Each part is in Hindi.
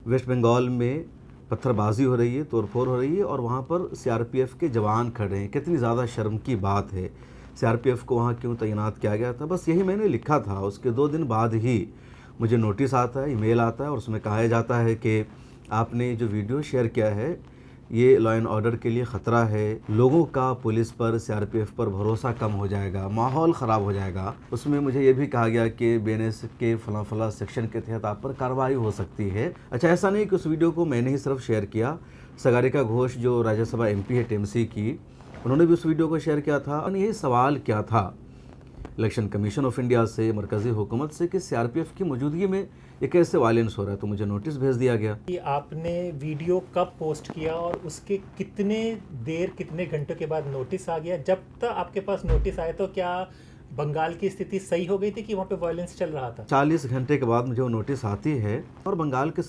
वेस्ट बंगाल में पत्थरबाजी हो रही है, तोड़फोड़ हो रही है और वहाँ पर सीआरपीएफ के जवान खड़े हैं। कितनी ज़्यादा शर्म की बात है। सीआरपीएफ को वहाँ क्यों तैनात किया गया था, बस यही मैंने लिखा था। उसके 2 दिन बाद ही मुझे नोटिस आता है, ईमेल आता है और उसमें कहा जाता है कि आपने जो वीडियो शेयर किया है ये लॉ एंड ऑर्डर के लिए ख़तरा है, लोगों का पुलिस पर, सीआरपीएफ पर भरोसा कम हो जाएगा, माहौल ख़राब हो जाएगा। उसमें मुझे ये भी कहा गया कि बीएनएस के फला फला सेक्शन के तहत आप पर कार्रवाई हो सकती है। अच्छा, ऐसा नहीं कि उस वीडियो को मैंने ही सिर्फ शेयर किया। सागरिका घोष जो राज्यसभा एमपी है टीएमसी की, उन्होंने भी उस वीडियो को शेयर किया था। और यही सवाल क्या था इलेक्शन कमीशन ऑफ इंडिया से, मरकज़ी हुकूमत से, कि सीआरपीएफ की मौजूदगी में ये कैसे वायलेंस हो रहा है। तो मुझे नोटिस भेज दिया गया कि आपने वीडियो कब पोस्ट किया और उसके कितने घंटों के बाद नोटिस आ गया। जब तक आपके पास नोटिस आया तो क्या बंगाल की स्थिति सही हो गई थी कि वहाँ पे वायलेंस चल रहा था? 40 घंटे के बाद मुझे वो नोटिस आती है और बंगाल के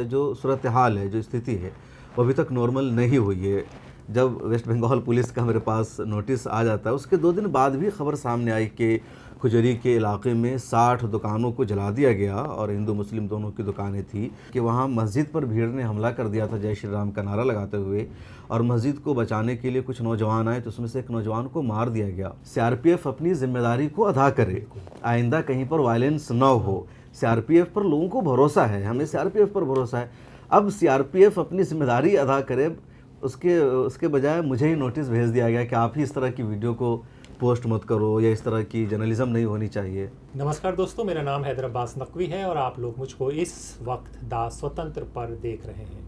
जो सूरत हाल है, जो स्थिति है, वो अभी तक नॉर्मल नहीं हुई है। जब वेस्ट बंगाल पुलिस का मेरे पास नोटिस आ जाता है, उसके 2 दिन बाद भी खबर सामने आई कि खुजरी के इलाके में 60 दुकानों को जला दिया गया और हिंदू मुस्लिम दोनों की दुकानें थी, कि वहाँ मस्जिद पर भीड़ ने हमला कर दिया था जय श्री राम का नारा लगाते हुए, और मस्जिद को बचाने के लिए कुछ नौजवान आए तो उसमें से एक नौजवान को मार दिया गया। सीआरपीएफ अपनी जिम्मेदारी को अदा करे, आइंदा कहीं पर वायलेंस न हो। सीआरपीएफ पर लोगों को भरोसा है, हमें सीआरपीएफ पर भरोसा है। अब सीआरपीएफ अपनी जिम्मेदारी अदा करे, उसके बजाय मुझे ही नोटिस भेज दिया गया कि आप ही इस तरह की वीडियो को पोस्ट मत करो, या इस तरह की जर्नलिज्म नहीं होनी चाहिए। नमस्कार दोस्तों, मेरा नाम हैदर अब्बास नकवी है और आप लोग मुझको इस वक्त दा स्वतंत्र पर देख रहे हैं।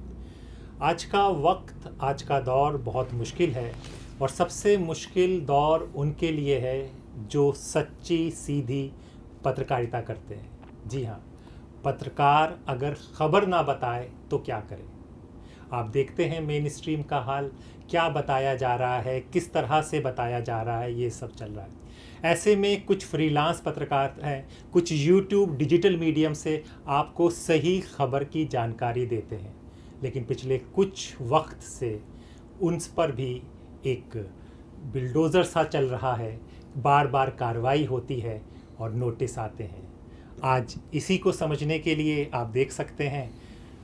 आज का वक्त, आज का दौर बहुत मुश्किल है और सबसे मुश्किल दौर उनके लिए है जो सच्ची सीधी पत्रकारिता करते हैं। जी हाँ, पत्रकार अगर खबर ना बताए तो क्या करे। आप देखते हैं मेन स्ट्रीम का हाल, क्या बताया जा रहा है, किस तरह से बताया जा रहा है, ये सब चल रहा है। ऐसे में कुछ फ्रीलांस पत्रकार हैं, कुछ यूट्यूब डिजिटल मीडियम से आपको सही खबर की जानकारी देते हैं, लेकिन पिछले कुछ वक्त से उन पर भी एक बिल्डोज़र सा चल रहा है। बार बार कार्रवाई होती है और नोटिस आते हैं। आज इसी को समझने के लिए आप देख सकते हैं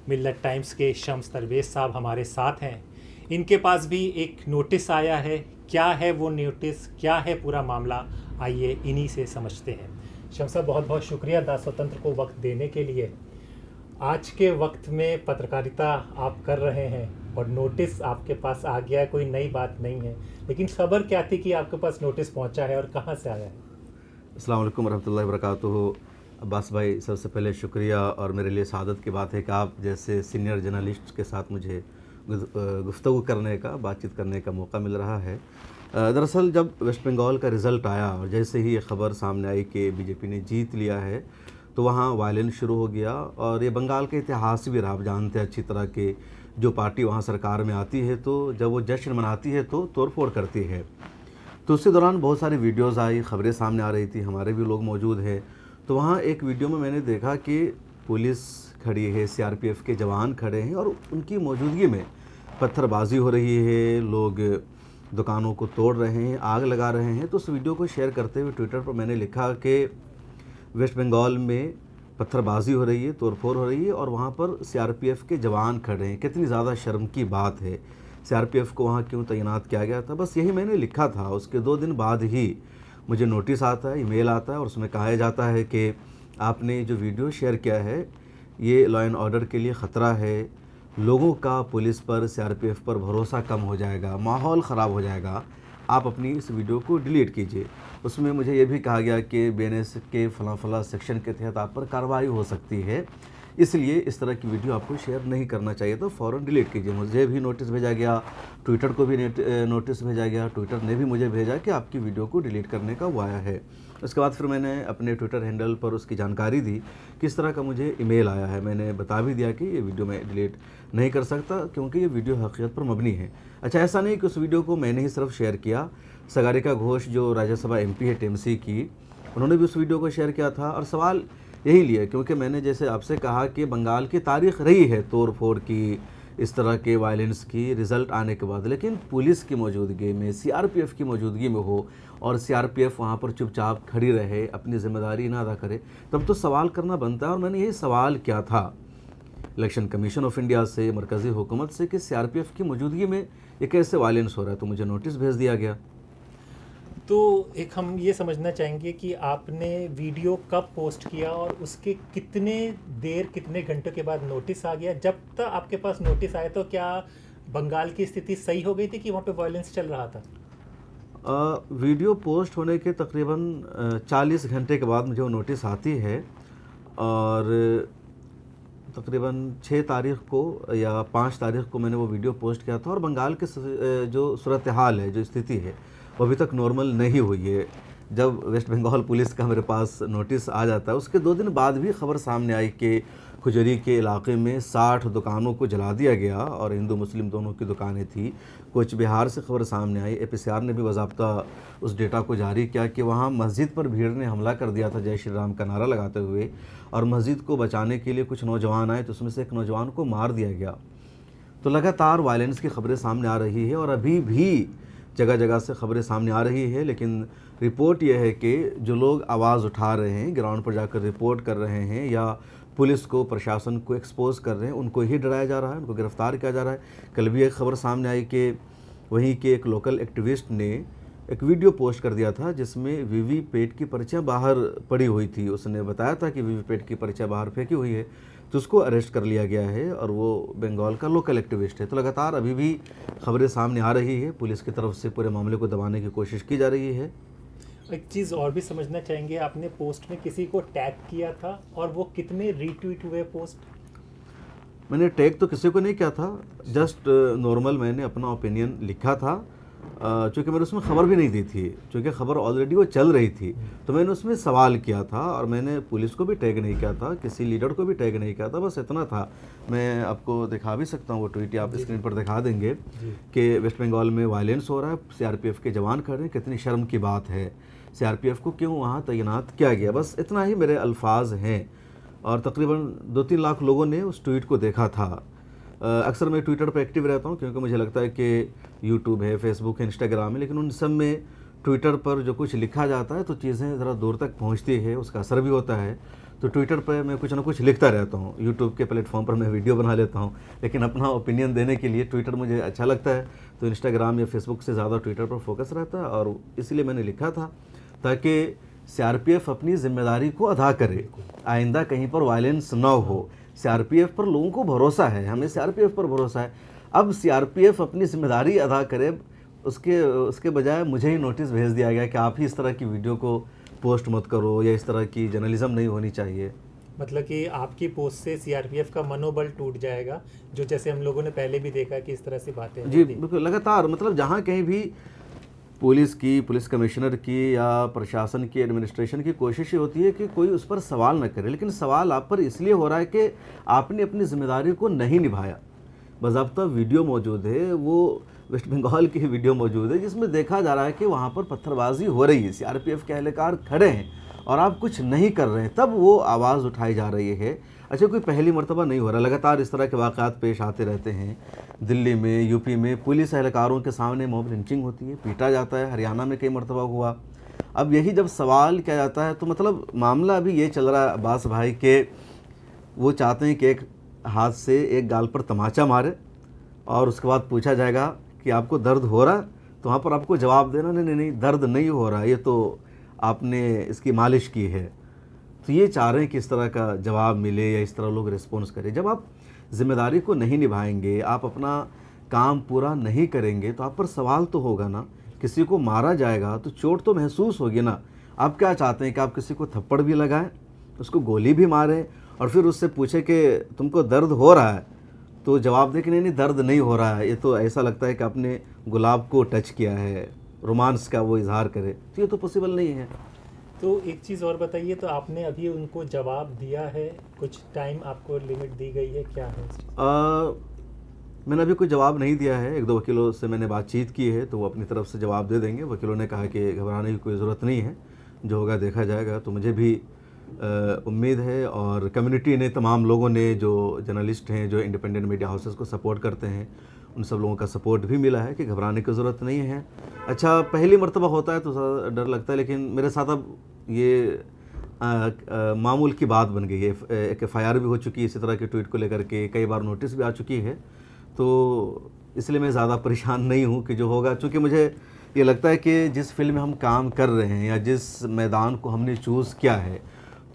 मिल्लत टाइम्स के शम्स तरवेज साहब हमारे साथ हैं। इनके पास भी एक नोटिस आया है। क्या है वो नोटिस, क्या है पूरा मामला, आइए इन्हीं से समझते हैं। शम्स साहब, बहुत बहुत शुक्रिया दा स्वतंत्र को वक्त देने के लिए। आज के वक्त में पत्रकारिता आप कर रहे हैं और नोटिस आपके पास आ गया है, कोई नई बात नहीं है, लेकिन खबर क्या थी कि आपके पास नोटिस पहुंचा है और कहां से आया है? अस्सलाम वालेकुम रहमतुल्लाहि व बरकातुहू। अब्बास भाई, सबसे पहले शुक्रिया, और मेरे लिए सादत की बात है कि आप जैसे सीनियर जर्नलिस्ट के साथ मुझे गुफ्तगू करने का, बातचीत करने का मौका मिल रहा है। दरअसल जब वेस्ट बंगाल का रिज़ल्ट आया और जैसे ही ये ख़बर सामने आई कि बीजेपी ने जीत लिया है, तो वहाँ वायलेंस शुरू हो गया। और ये बंगाल का इतिहास भी रहा, आप जानते हैं अच्छी तरह के, जो पार्टी वहाँ सरकार में आती है तो जब वो जश्न मनाती है तो तोड़फोड़ करती है। तो उसी दौरान बहुत सारी वीडियोज़ आई, ख़बरें सामने आ रही थी, हमारे भी लोग मौजूद हैं। तो वहाँ एक वीडियो में मैंने देखा कि पुलिस खड़ी है, सीआरपीएफ के जवान खड़े हैं और उनकी मौजूदगी में पत्थरबाजी हो रही है, लोग दुकानों को तोड़ रहे हैं, आग लगा रहे हैं। तो उस वीडियो को शेयर करते हुए ट्विटर पर मैंने लिखा कि वेस्ट बंगाल में पत्थरबाजी हो रही है, तोड़फोड़ हो रही है और वहाँ पर सीआरपीएफ के जवान खड़े हैं। कितनी ज़्यादा शर्म की बात है। सीआरपीएफ को वहाँ क्यों तैनात किया गया था, बस यही मैंने लिखा था। उसके 2 दिन बाद ही मुझे नोटिस आता है, ईमेल आता है और उसमें कहा जाता है कि आपने जो वीडियो शेयर किया है ये लॉ एंड ऑर्डर के लिए ख़तरा है, लोगों का पुलिस पर, सीआरपीएफ पर भरोसा कम हो जाएगा, माहौल ख़राब हो जाएगा, आप अपनी इस वीडियो को डिलीट कीजिए। उसमें मुझे ये भी कहा गया कि बीएनएस के फला फला सेक्शन के तहत आप पर कार्रवाई हो सकती है, इसलिए इस तरह की वीडियो आपको शेयर नहीं करना चाहिए, तो फ़ौरन डिलीट कीजिए। मुझे भी नोटिस भेजा गया, ट्विटर को भी नोटिस भेजा गया, ट्विटर ने भी मुझे भेजा कि आपकी वीडियो को डिलीट करने का वो आया है। उसके बाद फिर मैंने अपने ट्विटर हैंडल पर उसकी जानकारी दी, किस तरह का मुझे ईमेल आया है। मैंने बता भी दिया कि ये वीडियो मैं डिलीट नहीं कर सकता क्योंकि ये वीडियो हकीकत पर मबनी है। अच्छा, ऐसा नहीं कि उस वीडियो को मैंने ही सिर्फ शेयर किया। सागरिका घोष जो राज्यसभा एमपी है टीएमसी की, उन्होंने भी उस वीडियो को शेयर किया था। और सवाल यही लिया क्योंकि मैंने जैसे आपसे कहा कि बंगाल की तारीख़ रही है तोड़ फोड़ की, इस तरह के वायलेंस की, रिज़ल्ट आने के बाद, लेकिन पुलिस की मौजूदगी में, सीआरपीएफ की मौजूदगी में हो और सीआरपीएफ वहाँ पर चुपचाप खड़ी रहे, अपनी ज़िम्मेदारी ना अदा करे, तब तो सवाल करना बनता है। और मैंने यही सवाल किया था इलेक्शन कमीशन ऑफ इंडिया से, मरकज़ी हुकूमत से कि सीआरपीएफ की मौजूदगी में ये कैसे वायलेंस हो रहा है। तो मुझे नोटिस भेज दिया गया। तो एक हम ये समझना चाहेंगे कि आपने वीडियो कब पोस्ट किया और उसके कितने घंटों के बाद नोटिस आ गया? जब तक आपके पास नोटिस आया तो क्या बंगाल की स्थिति सही हो गई थी कि वहाँ पे वायलेंस चल रहा था? वीडियो पोस्ट होने के तकरीबन 40 घंटे के बाद मुझे वो नोटिस आती है और तकरीबन 6 तारीख को या 5 तारीख को मैंने वो वीडियो पोस्ट किया था। और बंगाल के जो सूरत हाल है, जो स्थिति है, वो अभी तक नॉर्मल नहीं हुई है। जब वेस्ट बंगाल पुलिस का मेरे पास नोटिस आ जाता है, उसके 2 दिन बाद भी खबर सामने आई कि खुजरी के इलाके में 60 दुकानों को जला दिया गया और हिंदू मुस्लिम दोनों की दुकानें थी। कुछ बिहार से खबर सामने आई, एपीसीआर ने भी बाज़ाब्ता उस डेटा को जारी किया कि वहाँ मस्जिद पर भीड़ ने हमला कर दिया था जय श्री राम का नारा लगाते हुए, और मस्जिद को बचाने के लिए कुछ नौजवान आए तो उसमें से एक नौजवान को मार दिया गया। तो लगातार वायलेंस की खबरें सामने आ रही है और अभी भी जगह जगह से खबरें सामने आ रही है। लेकिन रिपोर्ट यह है कि जो लोग आवाज़ उठा रहे हैं, ग्राउंड पर जाकर रिपोर्ट कर रहे हैं या पुलिस को, प्रशासन को एक्सपोज कर रहे हैं, उनको ही डराया जा रहा है, उनको गिरफ्तार किया जा रहा है। कल भी एक खबर सामने आई कि वहीं के एक लोकल एक्टिविस्ट ने एक वीडियो पोस्ट कर दिया था जिसमें वीवीपैट की पर्चियाँ बाहर पड़ी हुई थी। उसने बताया था कि वीवीपैट की पर्चियाँ बाहर फेंकी हुई है, तो उसको अरेस्ट कर लिया गया है और वो बंगाल का लोकल एक्टिविस्ट है। तो लगातार अभी भी खबरें सामने आ रही है, पुलिस की तरफ से पूरे मामले को दबाने की कोशिश की जा रही है। एक चीज़ और भी समझना चाहेंगे, आपने पोस्ट में किसी को टैग किया था और वो कितने रीट्वीट हुए पोस्ट? मैंने टैग तो किसी को नहीं किया था, जस्ट नॉर्मल मैंने अपना ओपिनियन लिखा था। चूँकि मैंने उसमें ख़बर भी नहीं दी थी, चूँकि ख़बर ऑलरेडी वो चल रही थी, तो मैंने उसमें सवाल किया था और मैंने पुलिस को भी टैग नहीं किया था, किसी लीडर को भी टैग नहीं किया था, बस इतना था। मैं आपको दिखा भी सकता हूँ वो ट्वीट, आप स्क्रीन पर दिखा देंगे कि वेस्ट बंगाल में वायलेंस हो रहा है, सीआरपीएफ के जवान खड़े हैं, कितनी शर्म की बात है, सीआरपीएफ को क्यों वहाँ तैनात किया गया। बस इतना ही मेरे अल्फाज हैं और तकरीबन 2-3 लाख लोगों ने उस ट्वीट को देखा था। अक्सर मैं ट्विटर पर एक्टिव रहता हूँ क्योंकि मुझे लगता है कि यूट्यूब है, फेसबुक है, इंस्टाग्राम है, लेकिन उन सब में ट्विटर पर जो कुछ लिखा जाता है तो चीज़ें ज़रा दूर तक पहुँचती है, उसका असर भी होता है। तो ट्विटर पर मैं कुछ ना कुछ लिखता रहता हूँ, यूट्यूब के प्लेटफॉर्म पर मैं वीडियो बना लेता हूँ, लेकिन अपना ओपिनियन देने के लिए ट्विटर मुझे अच्छा लगता है, तो इंस्टाग्राम या फेसबुक से ज़्यादा ट्विटर पर फोकस रहता है। और इसलिए मैंने लिखा था ताकि सीआरपीएफ अपनी जिम्मेदारी को अदा करे, आइंदा कहीं पर वायलेंस ना हो। सीआरपीएफ पर लोगों को भरोसा है, हमें सीआरपीएफ पर भरोसा है। अब सीआरपीएफ अपनी जिम्मेदारी अदा करे, उसके बजाय मुझे ही नोटिस भेज दिया गया कि आप ही इस तरह की वीडियो को पोस्ट मत करो या इस तरह की जर्नलिज्म नहीं होनी चाहिए। मतलब कि आपकी पोस्ट से सीआरपीएफ का मनोबल टूट जाएगा, जो जैसे हम लोगों ने पहले भी देखा कि इस तरह से बातें जी बिल्कुल, लगातार मतलब जहाँ कहीं भी पुलिस की, पुलिस कमिश्नर की या प्रशासन की, एडमिनिस्ट्रेशन की कोशिश ये होती है कि कोई उस पर सवाल न करे, लेकिन सवाल आप पर इसलिए हो रहा है कि आपने अपनी जिम्मेदारी को नहीं निभाया। बाज़ाब्ता वीडियो मौजूद है, वो वेस्ट बंगाल की वीडियो मौजूद है जिसमें देखा जा रहा है कि वहाँ पर पत्थरबाजी हो रही है, सीआरपीएफ के एहलकार खड़े हैं और आप कुछ नहीं कर रहे हैं, तब वो आवाज़ उठाई जा रही है। अच्छा, कोई पहली मर्तबा नहीं हो रहा, लगातार इस तरह के वाक़ात पेश आते रहते हैं। दिल्ली में, यूपी में पुलिस एहलकारों के सामने मॉब लिंचिंग होती है, पीटा जाता है, हरियाणा में कई मर्तबा हुआ। अब यही जब सवाल किया जाता है तो मतलब मामला अभी ये चल रहा है अब्बास भाई के वो चाहते हैं कि एक हाथ से एक गाल पर तमाचा मारे और उसके बाद पूछा जाएगा कि आपको दर्द हो रहा है, तो वहाँ पर आपको जवाब देना नहीं नहीं नहीं दर्द नहीं हो रहा, ये तो आपने इसकी मालिश की है। तो ये चाह रहे हैं कि इस तरह का जवाब मिले या इस तरह लोग रिस्पॉन्स करें। जब आप जिम्मेदारी को नहीं निभाएंगे, आप अपना काम पूरा नहीं करेंगे, तो आप पर सवाल तो होगा ना। किसी को मारा जाएगा तो चोट तो महसूस होगी ना। आप क्या चाहते हैं कि आप किसी को थप्पड़ भी लगाएं, उसको गोली भी मारें और फिर उससे पूछे कि तुमको दर्द हो रहा है, तो जवाब दे कि नहीं नहीं दर्द नहीं हो रहा है। ये तो ऐसा लगता है कि आपने गुलाब को टच किया है, रोमांस का वो इजहार करे, तो ये तो पॉसिबल नहीं है। तो एक चीज़ और बताइए, तो आपने अभी उनको जवाब दिया है, कुछ टाइम आपको लिमिट दी गई है, क्या है? मैंने अभी कोई जवाब नहीं दिया है। 1-2 वकीलों से मैंने बातचीत की है, तो वो अपनी तरफ से जवाब दे देंगे। वकीलों ने कहा कि घबराने की कोई ज़रूरत नहीं है, जो होगा देखा जाएगा। तो मुझे भी उम्मीद है और कम्युनिटी ने, तमाम लोगों ने, जो जर्नलिस्ट हैं, जो इंडिपेंडेंट मीडिया हाउसेस को सपोर्ट करते हैं, उन सब लोगों का सपोर्ट भी मिला है कि घबराने की ज़रूरत नहीं है। अच्छा, पहली मर्तबा होता है तो डर लगता है, लेकिन मेरे साथ अब ये मामूल की बात बन गई है। एक FIR भी हो चुकी है इसी तरह के ट्वीट को लेकर के, कई बार नोटिस भी आ चुकी है। तो इसलिए मैं ज़्यादा परेशान नहीं हूँ कि जो होगा, चूँकि मुझे ये लगता है कि जिस फील्ड में हम काम कर रहे हैं या जिस मैदान को हमने चूज़ किया है,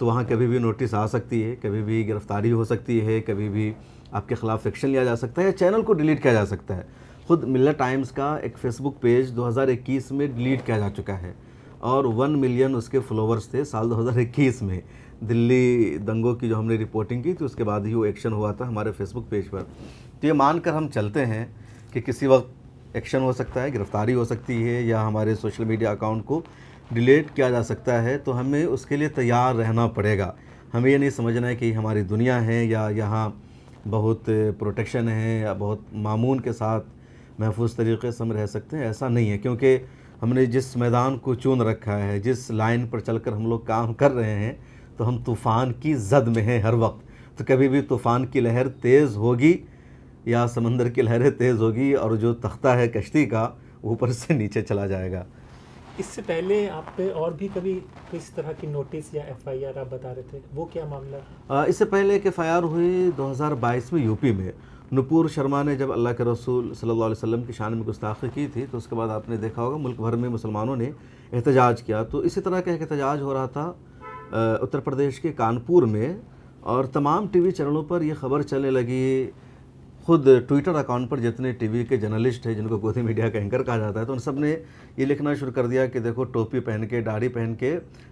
तो वहाँ कभी भी नोटिस आ सकती है, कभी भी गिरफ्तारी हो सकती है, कभी भी आपके ख़िलाफ़ एक्शन लिया जा सकता है या चैनल को डिलीट किया जा सकता है। खुद मिल्लत टाइम्स का एक फ़ेसबुक पेज 2021 में डिलीट किया जा चुका है और 1 मिलियन उसके फॉलोवर्स थे साल 2021 में। दिल्ली दंगों की जो हमने रिपोर्टिंग की थी उसके बाद ही वो एक्शन हुआ था हमारे फेसबुक पेज पर। तो ये मानकर हम चलते हैं कि किसी वक्त एक्शन हो सकता है, गिरफ्तारी हो सकती है या हमारे सोशल मीडिया अकाउंट को डिलीट किया जा सकता है, तो हमें उसके लिए तैयार रहना पड़ेगा। हमें ये नहीं समझना है कि हमारी दुनिया है या यहाँ बहुत प्रोटेक्शन है या बहुत मामून के साथ महफूज तरीके से हम रह सकते हैं, ऐसा नहीं है। क्योंकि हमने जिस मैदान को चुन रखा है, जिस लाइन पर चलकर हम लोग काम कर रहे हैं, तो हम तूफ़ान की ज़द में हैं हर वक्त। तो कभी भी तूफ़ान की लहर तेज़ होगी या समंदर की लहरें तेज़ होगी और जो तख्ता है कश्ती का ऊपर से नीचे चला जाएगा। इससे पहले आप पे और भी कभी किस तरह की नोटिस या FIR आप बता रहे थे, वो क्या मामला था? इससे पहले एक FIR हुई 2022 में यूपी में। नुपुर शर्मा ने जब अल्लाह के रसूल सल्लल्लाहु अलैहि वसल्लम की शान में गुस्ताखी की थी, तो उसके बाद आपने देखा होगा मुल्क भर में मुसलमानों ने एहतजाज किया। तो इसी तरह का एक एहतजाज हो रहा था उत्तर प्रदेश के कानपुर में और तमाम टीवी चैनलों पर यह ख़बर चलने लगी। खुद ट्विटर अकाउंट पर जितने टीवी के जर्नलिस्ट हैं, जिनको गोदी मीडिया का एंकर कहा जाता है, तो उन सब ने ये लिखना शुरू कर दिया कि देखो टोपी पहन के,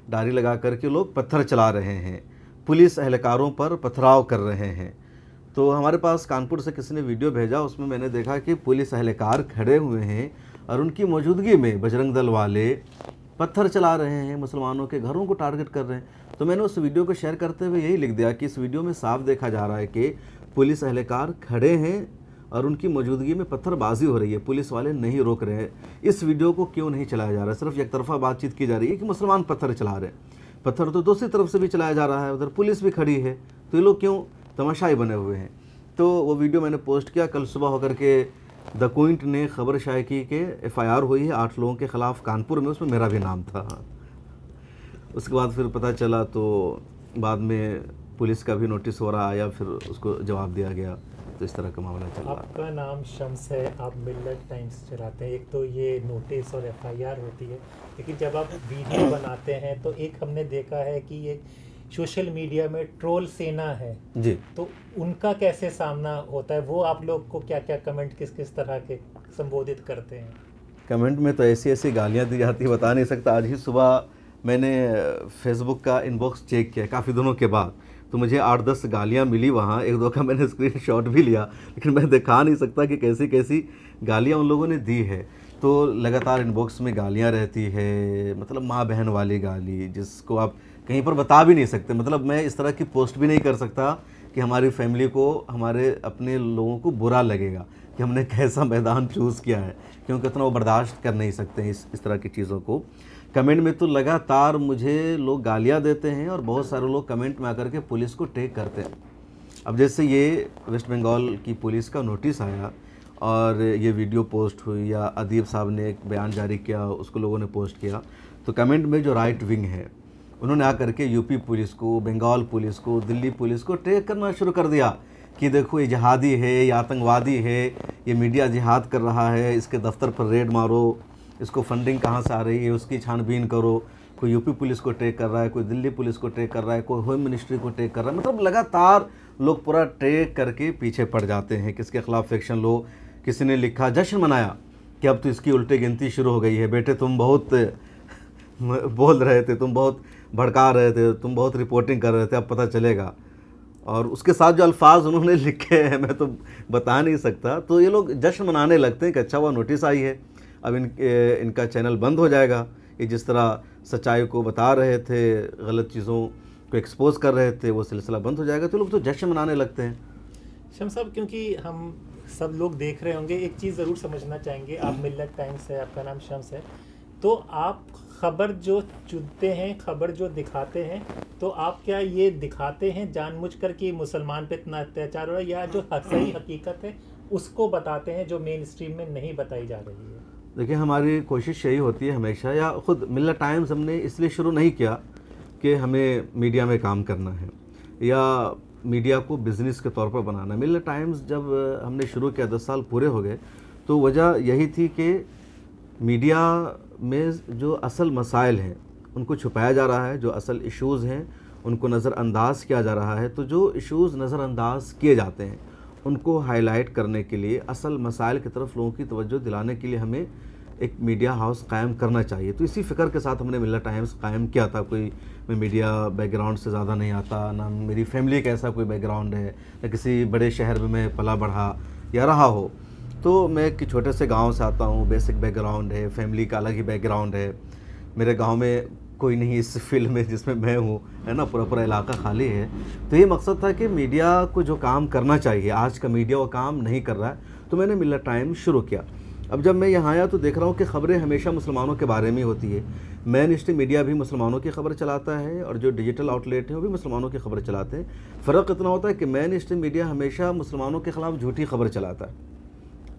दाढ़ी लगा कर के लोग पत्थर चला रहे हैं, पुलिस एहलकारों पर पथराव कर रहे हैं। तो हमारे पास कानपुर से किसी ने वीडियो भेजा, उसमें मैंने देखा कि पुलिस एहलकार खड़े हुए हैं और उनकी मौजूदगी में बजरंग दल वाले पत्थर चला रहे हैं, मुसलमानों के घरों को टारगेट कर रहे हैं। तो मैंने उस वीडियो को शेयर करते हुए यही लिख दिया कि इस वीडियो में साफ देखा जा रहा है कि पुलिस एहलकार खड़े हैं और उनकी मौजूदगी में पत्थरबाजी हो रही है, पुलिस वाले नहीं रोक रहे हैं। इस वीडियो को क्यों नहीं चलाया जा रहा है? सिर्फ एक तरफा बातचीत की जा रही है कि मुसलमान पत्थर चला रहे हैं। पत्थर तो दूसरी तरफ से भी चलाया जा रहा है, उधर पुलिस भी खड़ी है, तो ये लोग क्यों तमाशाई बने हुए हैं? तो वो वीडियो मैंने पोस्ट किया। कल सुबह होकर के द क्विंट ने खबर शाये की कि FIR हुई है 8 लोगों के ख़िलाफ़ कानपुर में, उसमें मेरा भी नाम था। उसके बाद फिर पता चला तो बाद में पुलिस का भी नोटिस हो रहा आया, फिर उसको जवाब दिया गया। तो इस तरह का मामला चल रहा है। आपका नाम शम्स है, आप मिल्लत टाइम्स चलाते हैं। एक तो ये नोटिस और FIR होती है, लेकिन जब आप वीडियो बनाते हैं तो एक हमने देखा है कि ये सोशल मीडिया में ट्रोल सेना है जी, तो उनका कैसे सामना होता है? वो आप लोग को क्या क्या कमेंट किस किस तरह के संबोधित करते हैं? कमेंट में तो ऐसी ऐसी गालियाँ दी जाती है, बता नहीं सकता। आज ही सुबह मैंने फेसबुक का इनबॉक्स चेक किया काफ़ी दिनों के बाद, तो मुझे 8-10 गालियाँ मिली वहाँ। 1-2 का मैंने स्क्रीनशॉट भी लिया, लेकिन मैं दिखा नहीं सकता कि कैसी कैसी गालियाँ उन लोगों ने दी है। तो लगातार इनबॉक्स में गालियाँ रहती है, मतलब माँ बहन वाली गाली, जिसको आप कहीं पर बता भी नहीं सकते। मतलब मैं इस तरह की पोस्ट भी नहीं कर सकता कि हमारी फैमिली को, हमारे अपने लोगों को बुरा लगेगा कि हमने कैसा मैदान चूज़ किया है, क्योंकि इतना वो बर्दाश्त कर नहीं सकते हैं इस तरह की चीज़ों को। कमेंट में तो लगातार मुझे लोग गालियाँ देते हैं और बहुत सारे लोग कमेंट में आकर के पुलिस को टैग करते हैं। अब जैसे ये वेस्ट बंगाल की पुलिस का नोटिस आया और ये वीडियो पोस्ट हुई या अदीब साहब ने एक बयान जारी किया, उसको लोगों ने पोस्ट किया, तो कमेंट में जो राइट विंग है उन्होंने आकर के यूपी पुलिस को, बंगाल पुलिस को, दिल्ली पुलिस को टैग करना शुरू कर दिया कि देखो ये जिहादी है, ये आतंकवादी है, ये मीडिया जिहाद कर रहा है, इसके दफ्तर पर रेड मारो, इसको फंडिंग कहाँ से आ रही है उसकी छानबीन करो। कोई यूपी पुलिस को टैग कर रहा है, कोई दिल्ली पुलिस को टैग कर रहा है, कोई होम मिनिस्ट्री को टैग कर रहा है। मतलब लगातार लोग पूरा टैग करके पीछे पड़ जाते हैं, किसके खिलाफ एक्शन लो। किसी ने लिखा, जश्न मनाया कि अब तो इसकी उल्टी गिनती शुरू हो गई है, बेटे तुम बहुत बोल रहे थे, तुम बहुत भड़का रहे थे, तुम बहुत रिपोर्टिंग कर रहे थे, अब पता चलेगा। और उसके साथ जो अल्फाज उन्होंने लिखे हैं मैं तो बता नहीं सकता। तो ये लोग जश्न मनाने लगते हैं कि अच्छा हुआ नोटिस आई है, अब इनका चैनल बंद हो जाएगा। ये जिस तरह सच्चाई को बता रहे थे, गलत चीज़ों को एक्सपोज कर रहे थे, वो सिलसिला बंद हो जाएगा। तो लोग तो जश्न मनाने लगते हैं। शम्स साहब, क्योंकि हम सब लोग देख रहे होंगे, एक चीज़ ज़रूर समझना चाहेंगे। आप मिल्लत टाइम्स है, आपका नाम शम्स है, तो आप खबर जो चुनते हैं, खबर जो दिखाते हैं, तो आप क्या ये दिखाते हैं जानबूझकर कि मुसलमान पे इतना अत्याचार हो रहा है, या जो सही हकीकत है उसको बताते हैं जो मेन स्ट्रीम में नहीं बताई जा रही है? देखिए, हमारी कोशिश यही होती है हमेशा, या ख़ुद मिल्लत टाइम्स हमने इसलिए शुरू नहीं किया कि हमें मीडिया में काम करना है या मीडिया को बिज़नेस के तौर पर बनाना है। मिलत टाइम्स जब हमने शुरू किया 10 साल पूरे हो गए, तो वजह यही थी कि मीडिया में जो असल मसाइल हैं उनको छुपाया जा रहा है, जो असल इश्यूज़ हैं उनको नज़रअंदाज किया जा रहा है। तो जो इश्यूज़ नज़रअंदाज किए जाते हैं उनको हाईलाइट करने के लिए, असल मसाइल की तरफ लोगों की तवज्जो दिलाने के लिए हमें एक मीडिया हाउस कायम करना चाहिए। तो इसी फ़िक्र के साथ हमने मिलत टाइम्स कायम किया था। कोई मैं मीडिया बैकग्राउंड से ज़्यादा नहीं आता, ना मेरी फैमिली का ऐसा कोई बैकग्राउंड है, ना किसी बड़े शहर में मैं पला बढ़ा या रहा हो। तो मैं एक छोटे से गांव से आता हूँ, बेसिक बैकग्राउंड है, फैमिली का अलग ही बैकग्राउंड है। मेरे गांव में कोई नहीं इस फील्ड में जिसमें मैं हूँ, है ना, पूरा पूरा इलाका खाली है। तो ये मकसद था कि मीडिया को जो काम करना चाहिए, आज का मीडिया वो काम नहीं कर रहा है, तो मैंने मिलत टाइम शुरू किया। अब जब मैं यहाँ आया तो देख रहा हूँ कि ख़बरें हमेशा मुसलमानों के बारे में होती है। मेन स्ट्रीम मीडिया भी मुसलमानों की खबर चलाता है और जो डिजिटल आउटलेट हैं वो भी मुसलमानों की खबर चलाते हैं। फ़र्क इतना होता है कि मेन स्ट्रीम मीडिया हमेशा मुसलमानों के ख़िलाफ़ झूठी खबर चलाता है,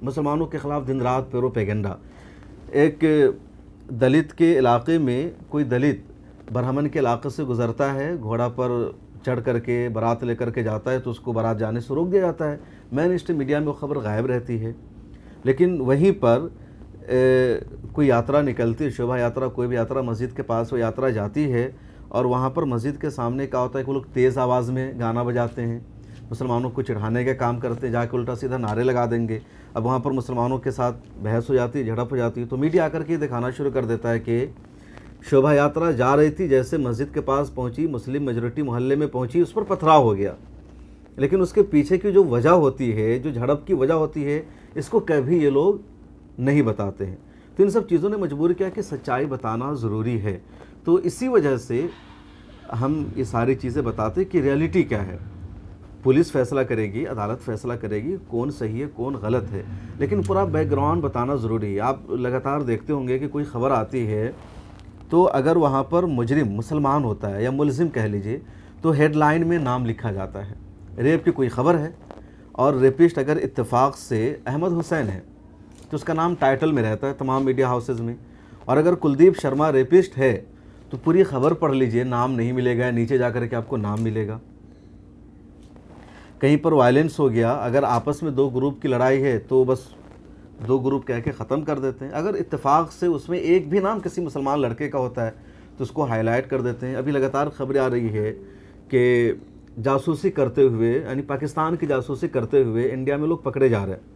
मुसलमानों के ख़िलाफ़ दिन रात प्रोपेगेंडा। एक दलित के इलाके में कोई दलित ब्राह्मण के इलाके से गुज़रता है, घोड़ा पर चढ़ करके बारात लेकर के जाता है तो उसको बारात जाने से रोक दिया जाता है। मेन स्ट्रीम मीडिया में वो खबर गायब रहती है। लेकिन वहीं पर कोई यात्रा निकलती है, शोभा यात्रा, कोई भी यात्रा, मस्जिद के पास वो यात्रा जाती है और वहाँ पर मस्जिद के सामने क्या होता है कि वो लोग तेज़ आवाज़ में गाना बजाते हैं, मुसलमानों को चिढ़ाने का काम करते हैं, जाके उल्टा सीधा नारे लगा देंगे। अब वहाँ पर मुसलमानों के साथ बहस हो जाती है, झड़प हो जाती है। तो मीडिया आकर के दिखाना शुरू कर देता है कि शोभा यात्रा जा रही थी, जैसे मस्जिद के पास पहुँची, मुस्लिम मेजॉरिटी मोहल्ले में पहुँची, उस पर पथराव हो गया। लेकिन उसके पीछे की जो वजह होती है, जो झड़प की वजह होती है, इसको कभी ये लोग नहीं बताते हैं। तो इन सब चीज़ों ने मजबूर किया कि सच्चाई बताना ज़रूरी है। तो इसी वजह से हम ये सारी चीज़ें बताते हैं कि रियलिटी क्या है। पुलिस फैसला करेगी, अदालत फैसला करेगी कौन सही है कौन गलत है, लेकिन पूरा बैकग्राउंड बताना ज़रूरी है। आप लगातार देखते होंगे कि कोई ख़बर आती है तो अगर वहाँ पर मुजरिम मुसलमान होता है या मुलजिम कह लीजिए, तो हेडलाइन में नाम लिखा जाता है। रेप की कोई ख़बर है और रेपिस्ट अगर इत्तेफाक से अहमद हुसैन है तो उसका नाम टाइटल में रहता है तमाम मीडिया हाउसेज़ में। और अगर कुलदीप शर्मा रेपिस्ट है तो पूरी खबर पढ़ लीजिए, नाम नहीं मिलेगा, नीचे जाकर के आपको नाम मिलेगा। कहीं पर वायलेंस हो गया, अगर आपस में दो ग्रुप की लड़ाई है तो बस दो ग्रुप कह के ख़त्म कर देते हैं। अगर इत्तेफाक से उसमें एक भी नाम किसी मुसलमान लड़के का होता है तो उसको हाईलाइट कर देते हैं। अभी लगातार खबरें आ रही है कि जासूसी करते हुए, यानी पाकिस्तान की जासूसी करते हुए इंडिया में लोग पकड़े जा रहे हैं।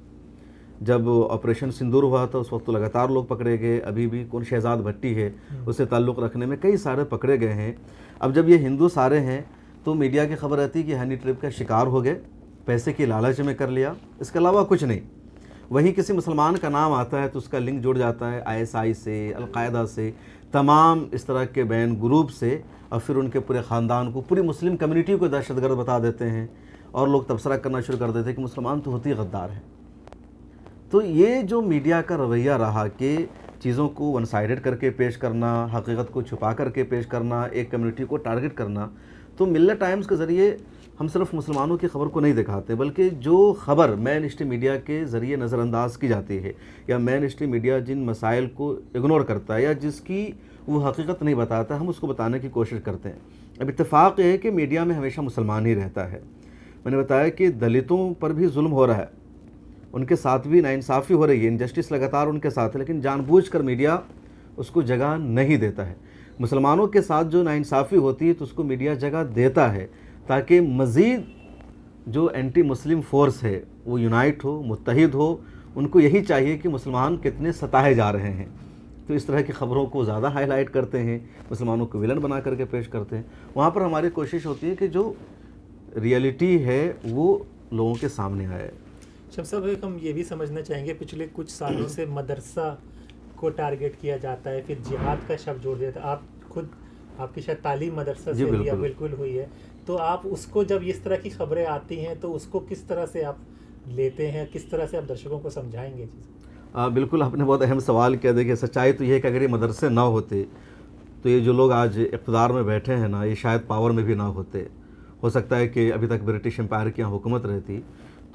जब ऑपरेशन सिंदूर हुआ था उस वक्त तो लगातार लोग पकड़े गए। अभी भी कौन शहजाद भट्टी है, उससे ताल्लुक़ रखने में कई सारे पकड़े गए हैं। अब जब ये हिंदू सारे हैं तो मीडिया की खबर रहती है कि हनी ट्रिप का शिकार हो गए, पैसे की लालच में कर लिया, इसके अलावा कुछ नहीं। वहीं किसी मुसलमान का नाम आता है तो उसका लिंक जुड़ जाता है ISI से, अलकायदा से, तमाम इस तरह के बैन ग्रुप से, और फिर उनके पूरे ख़ानदान को, पूरी मुस्लिम कम्युनिटी को दहशतगर्द बता देते हैं और लोग तबसरा करना शुरू कर देते हैं कि मुसलमान तो होती गद्दार है। तो ये जो मीडिया का रवैया रहा कि चीज़ों को वन साइडेड करके पेश करना, हकीकत को छुपा करके पेश करना, एक कम्युनिटी को टारगेट करना, तो मिलत टाइम्स के ज़रिए हम सिर्फ मुसलमानों की ख़बर को नहीं दिखाते, बल्कि जो ख़बर मेन स्ट्रीम मीडिया के ज़रिए नज़रअंदाज की जाती है या मेन स्ट्रीम मीडिया जिन मसाइल को इग्नोर करता है या जिसकी वो हकीकत नहीं बताता, हम उसको बताने की कोशिश करते हैं। अब इत्तेफाक है कि मीडिया में हमेशा मुसलमान ही रहता है। मैंने बताया कि दलितों पर भी जुल्म हो रहा है, उनके साथ भी नाइंसाफ़ी हो रही है, इनजस्टिस लगातार उनके साथ है, लेकिन जानबूझकर मीडिया उसको जगह नहीं देता है। मुसलमानों के साथ जो नाइंसाफ़ी होती है तो उसको मीडिया जगह देता है ताकि मज़ीद जो एंटी मुस्लिम फ़ोर्स है वो यूनाइट हो, मुत्तहिद हो। उनको यही चाहिए कि मुसलमान कितने सताए जा रहे हैं, तो इस तरह की ख़बरों को ज़्यादा हाईलाइट करते हैं, मुसलमानों को विलन बना करके पेश करते हैं। वहाँ पर हमारी कोशिश होती है कि जो रियलिटी है वो लोगों के सामने आए। शम्स साहब, एक हम ये भी समझना चाहेंगे, पिछले कुछ सालों से मदरसा को टारगेट किया जाता है, फिर जिहाद का शब्द जोड़ देता है। आप खुद, आपकी शायद तालीम मदरसा से हुई है, बिल्कुल हुई है, तो आप उसको जब इस तरह की खबरें आती हैं तो उसको किस तरह से आप लेते हैं, किस तरह से आप दर्शकों को समझाएंगे? बिल्कुल, आपने बहुत अहम सवाल किया। देखिए, सच्चाई तो ये है कि अगर ये मदरसे ना होते तो ये जो लोग आज इक़्तिदार में बैठे हैं ना, ये शायद पावर में भी ना होते। हो सकता है कि अभी तक ब्रिटिश एम्पायर की यहाँ हुकूमत रहती।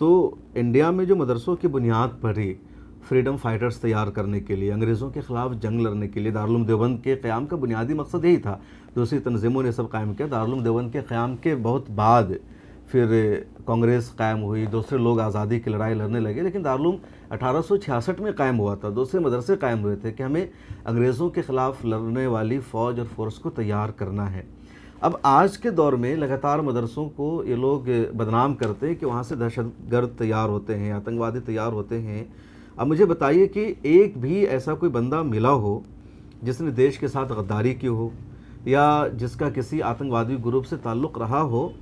तो इंडिया में जो मदरसों की बुनियाद पड़ी फ्रीडम फाइटर्स तैयार करने के लिए, अंग्रेज़ों के ख़िलाफ़ जंग लड़ने के लिए दारुल उलूम देवबंद के क़याम का बुनियादी मकसद यही था। दूसरी तंजीमों ने सब कायम किया। दारुल उलूम देवबंद के क़याम के बहुत बाद फिर कांग्रेस कायम हुई, दूसरे लोग आज़ादी की लड़ाई लड़ने लगे, लेकिन दारुल उलूम 1866 में कायम हुआ था। दूसरे मदरसे कायम हुए थे कि हमें अंग्रेज़ों के ख़िलाफ़ लड़ने वाली फ़ौज और फोर्स को तैयार करना है। अब आज के दौर में लगातार मदरसों को ये लोग बदनाम करते हैं कि वहाँ से दहशतगर्द तैयार होते हैं, आतंकवादी तैयार होते हैं। अब मुझे बताइए कि एक भी ऐसा कोई बंदा मिला हो जिसने देश के साथ गद्दारी की हो या जिसका किसी आतंकवादी ग्रुप से ताल्लुक़ रहा हो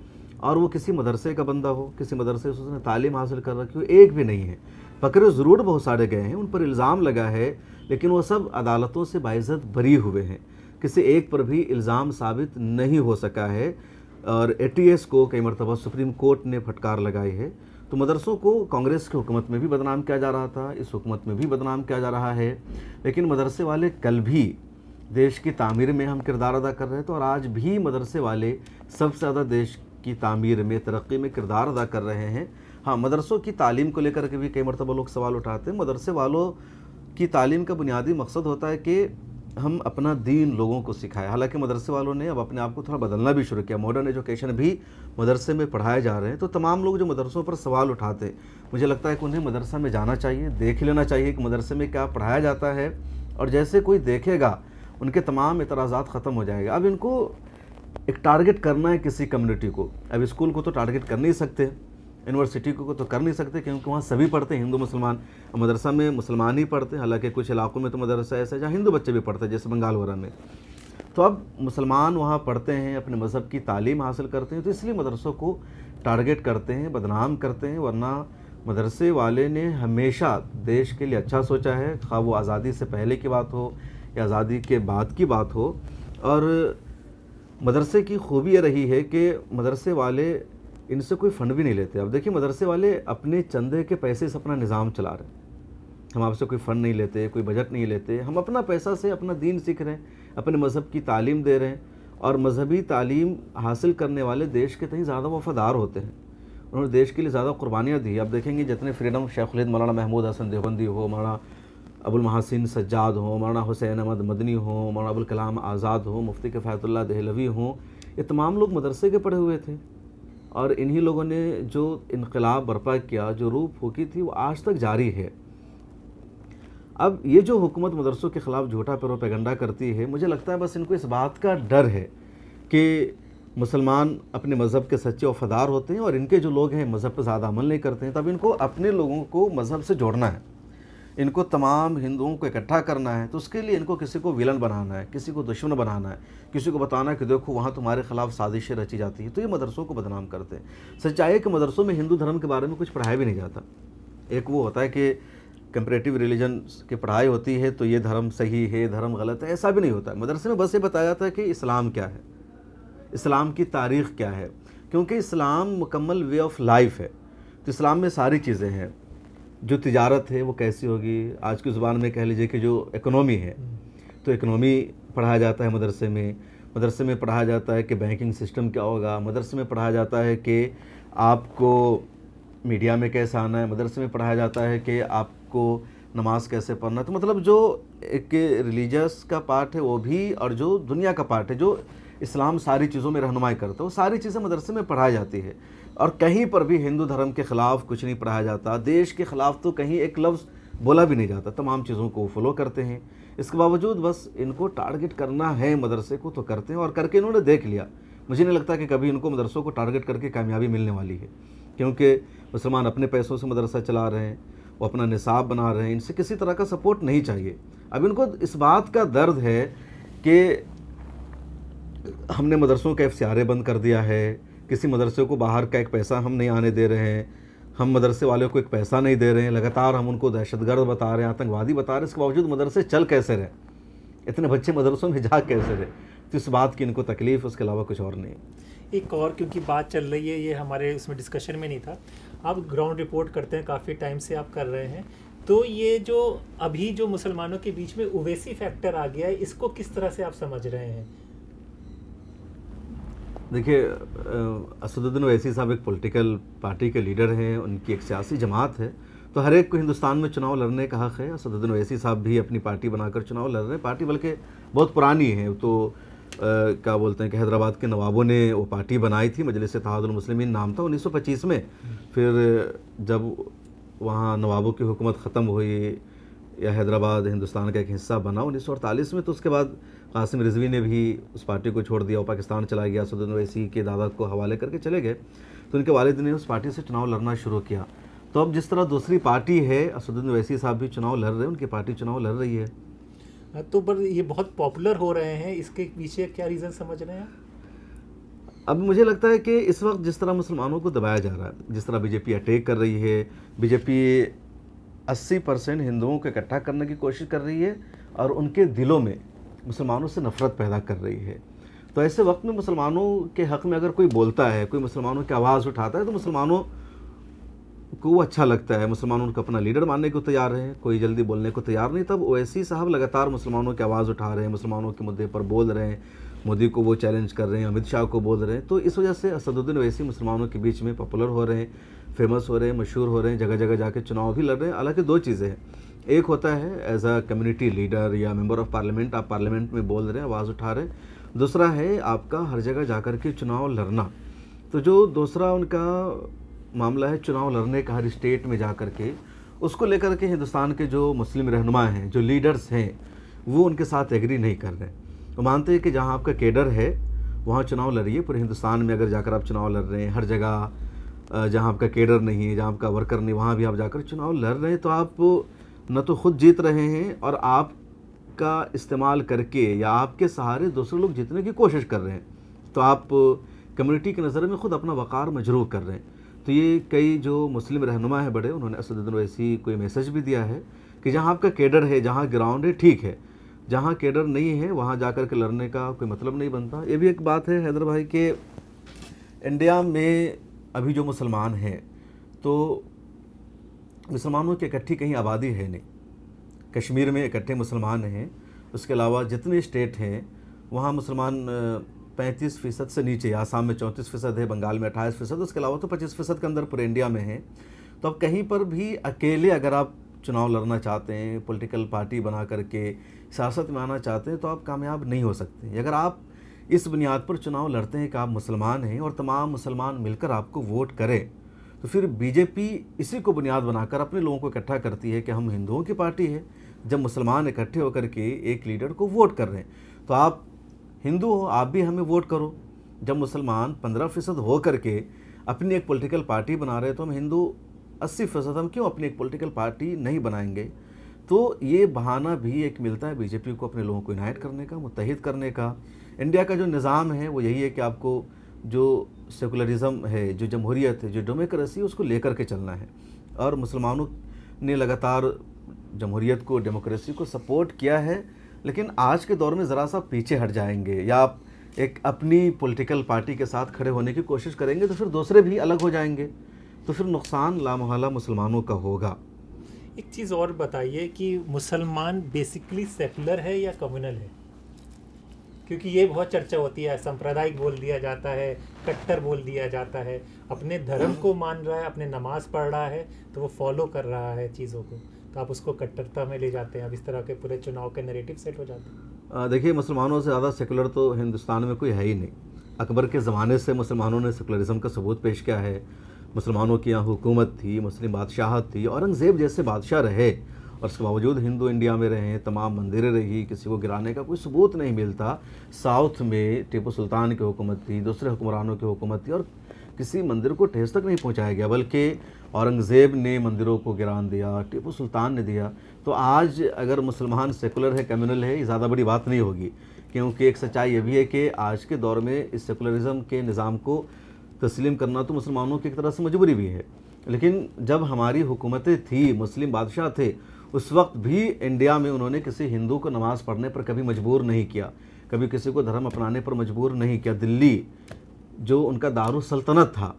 और वो किसी मदरसे का बंदा हो, किसी मदरसे से उसने तालीम हासिल कर रखी हो, एक भी नहीं है। पकड़े ज़रूर बहुत सारे गए हैं, उन पर इल्ज़ाम लगा है, लेकिन वो सब अदालतों से बाइज़्ज़त बरी हुए हैं। किसी एक पर भी इल्ज़ाम साबित नहीं हो सका है और ATS को कई मरतबा सुप्रीम कोर्ट ने फटकार लगाई है। तो मदरसों को कांग्रेस की हुकूमत में भी बदनाम किया जा रहा था, इस हुकूमत में भी बदनाम किया जा रहा है, लेकिन मदरसे वाले कल भी देश की तामीर में हम किरदार अदा कर रहे थे और आज भी मदरसे वाले सबसे ज़्यादा देश की तामीर में, तरक्की में किरदार अदा कर रहे हैं। हाँ, मदरसों की तालीम को लेकर के भी कई मरतबा लोग सवाल उठाते हैं। मदरसे वालों की तालीम का बुनियादी मकसद होता है कि हम अपना दीन लोगों को सिखाएं। हालांकि मदरसे वालों ने अब अपने आप को थोड़ा बदलना भी शुरू किया, मॉडर्न एजुकेशन भी मदरसे में पढ़ाए जा रहे हैं। तो तमाम लोग जो मदरसों पर सवाल उठाते हैं, मुझे लगता है कि उन्हें मदरसा में जाना चाहिए, देख लेना चाहिए कि मदरसे में क्या पढ़ाया जाता है, और जैसे कोई देखेगा उनके तमाम एतराज़ात ख़त्म हो जाएगा। अब इनको एक टारगेट करना है किसी कम्युनिटी को। अब स्कूल को तो टारगेट कर नहीं सकते, यूनिवर्सिटी को तो कर नहीं सकते, क्योंकि वहाँ सभी पढ़ते हैं, हिंदू मुसलमान। मदरसा में मुसलमान ही पढ़ते हैं, हालांकि कुछ इलाकों में तो मदरसा ऐसा है जहाँ हिंदू बच्चे भी पढ़ते हैं, जैसे बंगाल वगैरह में। तो अब मुसलमान वहाँ पढ़ते हैं, अपने मज़हब की तालीम हासिल करते हैं, तो इसलिए मदरसों को टारगेट करते हैं, बदनाम करते हैं। वरना मदरसे वाले ने हमेशा देश के लिए अच्छा सोचा है, खा वो आज़ादी से पहले की बात हो या आज़ादी के बाद की बात हो। और मदरसे की खूबी ये रही है कि मदरसे वाले इनसे कोई फ़ंड भी नहीं लेते। अब देखिए, मदरसे वाले अपने चंदे के पैसे से अपना निज़ाम चला रहे हैं। हम आपसे कोई फ़ंड नहीं लेते, कोई बजट नहीं लेते, हम अपना पैसा से अपना दीन सीख रहे हैं, अपने मज़हब की तालीम दे रहे हैं। और मजहबी तालीम हासिल करने वाले देश के कहीं ज़्यादा वफ़ादार होते हैं, उन्होंने देश के लिए ज़्यादा कुर्बानियाँ दी। आप देखेंगे जितने फ्रीडम शेखुल हिंद मौलाना महमूद हसन देवबंदी हो, मौलाना अबुल महसिन सज्जाद हो, मौलाना हुसैन अहमद मदनी हो, मौलाना अबुल कलाम आज़ाद हो, मुफ्ती किफ़ायतुल्लाह देहलवी हो, ये तमाम लोग मदरसे के पढ़े हुए थे। और इन्हीं लोगों ने जो इनकलाब बर्पा किया, जो रूह फूकी थी, वो आज तक जारी है। अब ये जो हुकूमत मदरसों के ख़िलाफ़ झूठा प्रोपेगेंडा करती है, मुझे लगता है बस इनको इस बात का डर है कि मुसलमान अपने मज़हब के सच्चे वफ़ादार होते हैं और इनके जो लोग हैं मज़हब पर ज़्यादा अमल नहीं करते हैं। तब इनको अपने लोगों को मज़हब से जोड़ना है, इनको तमाम हिंदुओं को इकट्ठा करना है। तो उसके लिए इनको किसी को विलन बनाना है, किसी को दुश्मन बनाना है, किसी को बताना है कि देखो वहाँ तुम्हारे ख़िलाफ़ साजिशें रची जाती हैं। तो ये मदरसों को बदनाम करते हैं। सच्चाई है कि मदरसों में हिंदू धर्म के बारे में कुछ पढ़ाया भी नहीं जाता। एक वो होता है कि कंपैरेटिव रिलीजन की पढ़ाई होती है तो ये धर्म सही है, धर्म गलत है, ऐसा भी नहीं होता है। मदरसे में बस ये बताया जाता है कि इस्लाम क्या है, इस्लाम की तारीख़ क्या है, क्योंकि इस्लाम मुकम्मल वे ऑफ लाइफ है। तो इस्लाम में सारी चीज़ें हैं। जो तिजारत है वो कैसी होगी, आज की ज़ुबान में कह लीजिए कि जो इकोनॉमी है, तो इकोनॉमी पढ़ाया जाता है मदरसे में। मदरसे में पढ़ाया जाता है कि बैंकिंग सिस्टम क्या होगा, मदरसे में पढ़ाया जाता है कि आपको मीडिया में कैसे आना है, मदरसे में पढ़ाया जाता है कि आपको नमाज कैसे पढ़ना है। तो मतलब जो एक रिलीजियस का पार्ट है वो भी, और जो दुनिया का पार्ट है, जो इस्लाम सारी चीज़ों में रहनुमाई करता है, वो सारी चीज़ें मदरसे में पढ़ाई जाती है। और कहीं पर भी हिंदू धर्म के ख़िलाफ़ कुछ नहीं पढ़ाया जाता, देश के ख़िलाफ़ तो कहीं एक लफ्ज़ बोला भी नहीं जाता। तमाम चीज़ों को फॉलो करते हैं। इसके बावजूद बस इनको टारगेट करना है मदरसे को, तो करते हैं और करके इन्होंने देख लिया। मुझे नहीं लगता कि कभी इनको मदरसों को टारगेट करके कामयाबी मिलने वाली है, क्योंकि मुसलमान अपने पैसों से मदरसा चला रहे हैं, वो अपना निसाब बना रहे हैं, इनसे किसी तरह का सपोर्ट नहीं चाहिए। अब इनको इस बात का दर्द है कि हमने मदरसों का FCRA बंद कर दिया है, किसी मदरसे को बाहर का एक पैसा हम नहीं आने दे रहे हैं, हम मदरसे वाले को एक पैसा नहीं दे रहे हैं, लगातार हम उनको दहशतगर्द बता रहे हैं, आतंकवादी बता रहे हैं। इसके बावजूद मदरसे चल कैसे रहे, इतने बच्चे मदरसों में जा कैसे रहे? तो इस बात की इनको तकलीफ़, उसके अलावा कुछ और नहीं। एक और, क्योंकि बात चल रही है, ये हमारे उसमें डिस्कशन में नहीं था, आप ग्राउंड रिपोर्ट करते हैं, काफ़ी टाइम से आप कर रहे हैं, तो ये जो अभी जो मुसलमानों के बीच में ओवैसी फैक्टर आ गया है, इसको किस तरह से आप समझ रहे हैं? देखिए, असदुद्दीन ओवैसी साहब एक पॉलिटिकल पार्टी के लीडर हैं, उनकी एक सियासी जमात है, तो हर एक को हिंदुस्तान में चुनाव लड़ने का हक़ है। असदुद्दीन ओवैसी साहब भी अपनी पार्टी बनाकर चुनाव लड़ रहे हैं। पार्टी बल्कि बहुत पुरानी है, तो क्या बोलते हैं कि हैदराबाद के नवाबों ने वो पार्टी बनाई थी, मजलिस इत्तेहादुल मुस्लिमीन नाम था 1925 में। फिर जब वहाँ नवाबों की हुकूमत ख़त्म हुई या हैदराबाद हिंदुस्तान का एक हिस्सा बना 1948 में, तो उसके बाद कासिम रिजवी ने भी उस पार्टी को छोड़ दिया, वो पाकिस्तान चला गया। असदुद्दीन ओवैसी के दादा को हवाले करके चले गए, तो उनके वालिद ने उस पार्टी से चुनाव लड़ना शुरू किया। तो अब जिस तरह दूसरी पार्टी है, असदुद्दीन ओवैसी साहब भी चुनाव लड़ रहे हैं, उनकी पार्टी चुनाव लड़ रही है। तो पर ये बहुत पॉपुलर हो रहे हैं, इसके पीछे क्या रीज़न समझ रहे हैं? अब मुझे लगता है कि इस वक्त जिस तरह मुसलमानों को दबाया जा रहा है, जिस तरह बीजेपी अटैक कर रही है, बीजेपी 80% हिंदुओं को इकट्ठा करने की कोशिश कर रही है और उनके दिलों में मुसलमानों से नफ़रत पैदा कर रही है। तो ऐसे वक्त में मुसलमानों के हक़ में अगर कोई बोलता है, कोई मुसलमानों की आवाज़ उठाता है, तो मुसलमानों को वो अच्छा लगता है, मुसलमान उनको अपना लीडर मानने को तैयार हैं, कोई जल्दी बोलने को तैयार नहीं। तब ओवैसी साहब लगातार मुसलमानों की आवाज़ उठा रहे हैं, मुसलमानों के मुद्दे पर बोल रहे हैं, मोदी को वो चैलेंज कर रहे हैं, अमित शाह को बोल रहे हैं। तो इस वजह से असदुद्दीन ओवैसी मुसलमानों के बीच में पॉपुलर हो रहे हैं, फेमस हो रहे हैं, मशहूर हो रहे हैं, जगह जगह जाके चुनाव भी लड़ रहे हैं। हालांकि दो चीज़ें हैं, एक होता है एज अ कम्युनिटी लीडर या मेंबर ऑफ पार्लियामेंट, आप पार्लियामेंट में बोल रहे हैं, आवाज़ उठा रहे हैं। दूसरा है आपका हर जगह जाकर के चुनाव लड़ना। तो जो दूसरा उनका मामला है चुनाव लड़ने का हर स्टेट में जा कर के, उसको लेकर के हिंदुस्तान के जो मुस्लिम रहनुमा हैं, जो लीडर्स हैं, वो उनके साथ एग्री नहीं कर रहे हैं। वो मानते हैं कि जहाँ आपका केडर है वहाँ चुनाव लड़िए। पूरे हिंदुस्तान में अगर जाकर आप चुनाव लड़ रहे हैं, हर जगह जहाँ आपका केडर नहीं है, जहाँ आपका वर्कर नहीं, वहाँ भी आप जाकर चुनाव लड़ रहे हैं, तो आप न तो खुद जीत रहे हैं और आपका इस्तेमाल करके या आपके सहारे दूसरे लोग जीतने की कोशिश कर रहे हैं। तो आप कम्युनिटी की नज़र में खुद अपना वक़ार मजरूह कर रहे हैं। तो ये कई जो मुस्लिम रहनुमा है बड़े, उन्होंने असदुद्दीन ओवैसी को मैसेज भी दिया है कि जहाँ आपका केडर है, जहाँ ग्राउंड है, ठीक है, जहाँ केडर नहीं है वहाँ जाकर के लड़ने का कोई मतलब नहीं बनता। ये भी एक बात है हैदर भाई कि इंडिया में अभी जो मुसलमान हैं, तो मुसलमानों की इकट्ठी कहीं आबादी है नहीं। कश्मीर में इकट्ठे मुसलमान हैं, उसके अलावा जितने स्टेट हैं वहाँ मुसलमान 35% से नीचे, आसाम में 34% है, बंगाल में 28%, उसके अलावा तो 25% के अंदर पूरे इंडिया में है। तो अब कहीं पर भी अकेले अगर आप चुनाव लड़ना चाहते हैं, पॉलिटिकल पार्टी बना करके सियासत में आना चाहते हैं, तो आप कामयाब नहीं हो सकते। अगर आप इस बुनियाद पर चुनाव लड़ते हैं कि आप मुसलमान हैं और तमाम मुसलमान मिलकर आपको वोट करें, तो फिर बीजेपी इसी को बुनियाद बनाकर अपने लोगों को इकट्ठा करती है कि हम हिंदुओं की पार्टी है। जब मुसलमान इकट्ठे होकर के एक लीडर को वोट कर रहे हैं, तो आप हिंदू हो, आप भी हमें वोट करो। जब मुसलमान 15% हो करके अपनी एक पॉलिटिकल पार्टी बना रहे हैं, तो हम हिंदू 80% हम क्यों अपनी एक पॉलिटिकल पार्टी नहीं बनाएंगे? तो ये बहाना भी एक मिलता है बीजेपी को अपने लोगों को यूनाइट करने का, मुत्तहिद करने का। इंडिया का जो निज़ाम है वो यही है कि आपको जो सेकुलरिज़म है, जो जमहूरियत है, जो डेमोक्रेसी, उसको लेकर के चलना है। और मुसलमानों ने लगातार जमहूरियत को, डेमोक्रेसी को सपोर्ट किया है, लेकिन आज के दौर में ज़रा सा पीछे हट जाएंगे या आप एक अपनी पॉलिटिकल पार्टी के साथ खड़े होने की कोशिश करेंगे, तो फिर दूसरे भी अलग हो जाएंगे, तो फिर नुकसान लामहला मुसलमानों का होगा। एक चीज़ और बताइए कि मुसलमान बेसिकली सेकुलर है या कम्युनल है? क्योंकि ये बहुत चर्चा होती है, सांप्रदायिक बोल दिया जाता है, कट्टर बोल दिया जाता है। अपने धर्म को मान रहा है, अपने नमाज पढ़ रहा है, तो वो फॉलो कर रहा है चीज़ों को, तो आप उसको कट्टरता में ले जाते हैं। अब इस तरह के पूरे चुनाव के नैरेटिव सेट हो जाते हैं। देखिए, मुसलमानों से ज़्यादा सेकुलर तो हिंदुस्तान में कोई है ही नहीं। अकबर के ज़माने से मुसलमानों ने सेकुलरिज़म का सबूत पेश किया है। मुसलमानों की यहाँ हुकूमत थी, मुस्लिम बादशाहत थी, औरंगज़ेब जैसे बादशाह रहे और उसके बावजूद हिंदू इंडिया में रहे, तमाम मंदिरें रही, किसी को गिराने का कोई सबूत नहीं मिलता। साउथ में टीपू सुल्तान की हुकूमत थी, दूसरे हुक्मरानों की हुकूमत थी और किसी मंदिर को ठेस तक नहीं पहुँचाया गया, बल्कि औरंगज़ेब ने मंदिरों को गिरान दिया, टीपू सुल्तान ने दिया। तो आज अगर मुसलमान सेकुलर है, कम्युनल है, ये ज़्यादा बड़ी बात नहीं होगी, क्योंकि एक सच्चाई ये भी है कि आज के दौर में इस सेकुलरिज़म के निज़ाम को तस्लीम करना तो मुसलमानों की एक तरह से मजबूरी भी है। लेकिन जब हमारी हुकूमतें थी, मुस्लिम बादशाह थे, उस वक्त भी इंडिया में उन्होंने किसी हिंदू को नमाज़ पढ़ने पर कभी मजबूर नहीं किया, कभी किसी को धर्म अपनाने पर मजबूर नहीं किया। दिल्ली जो उनका दारुल सल्तनत था,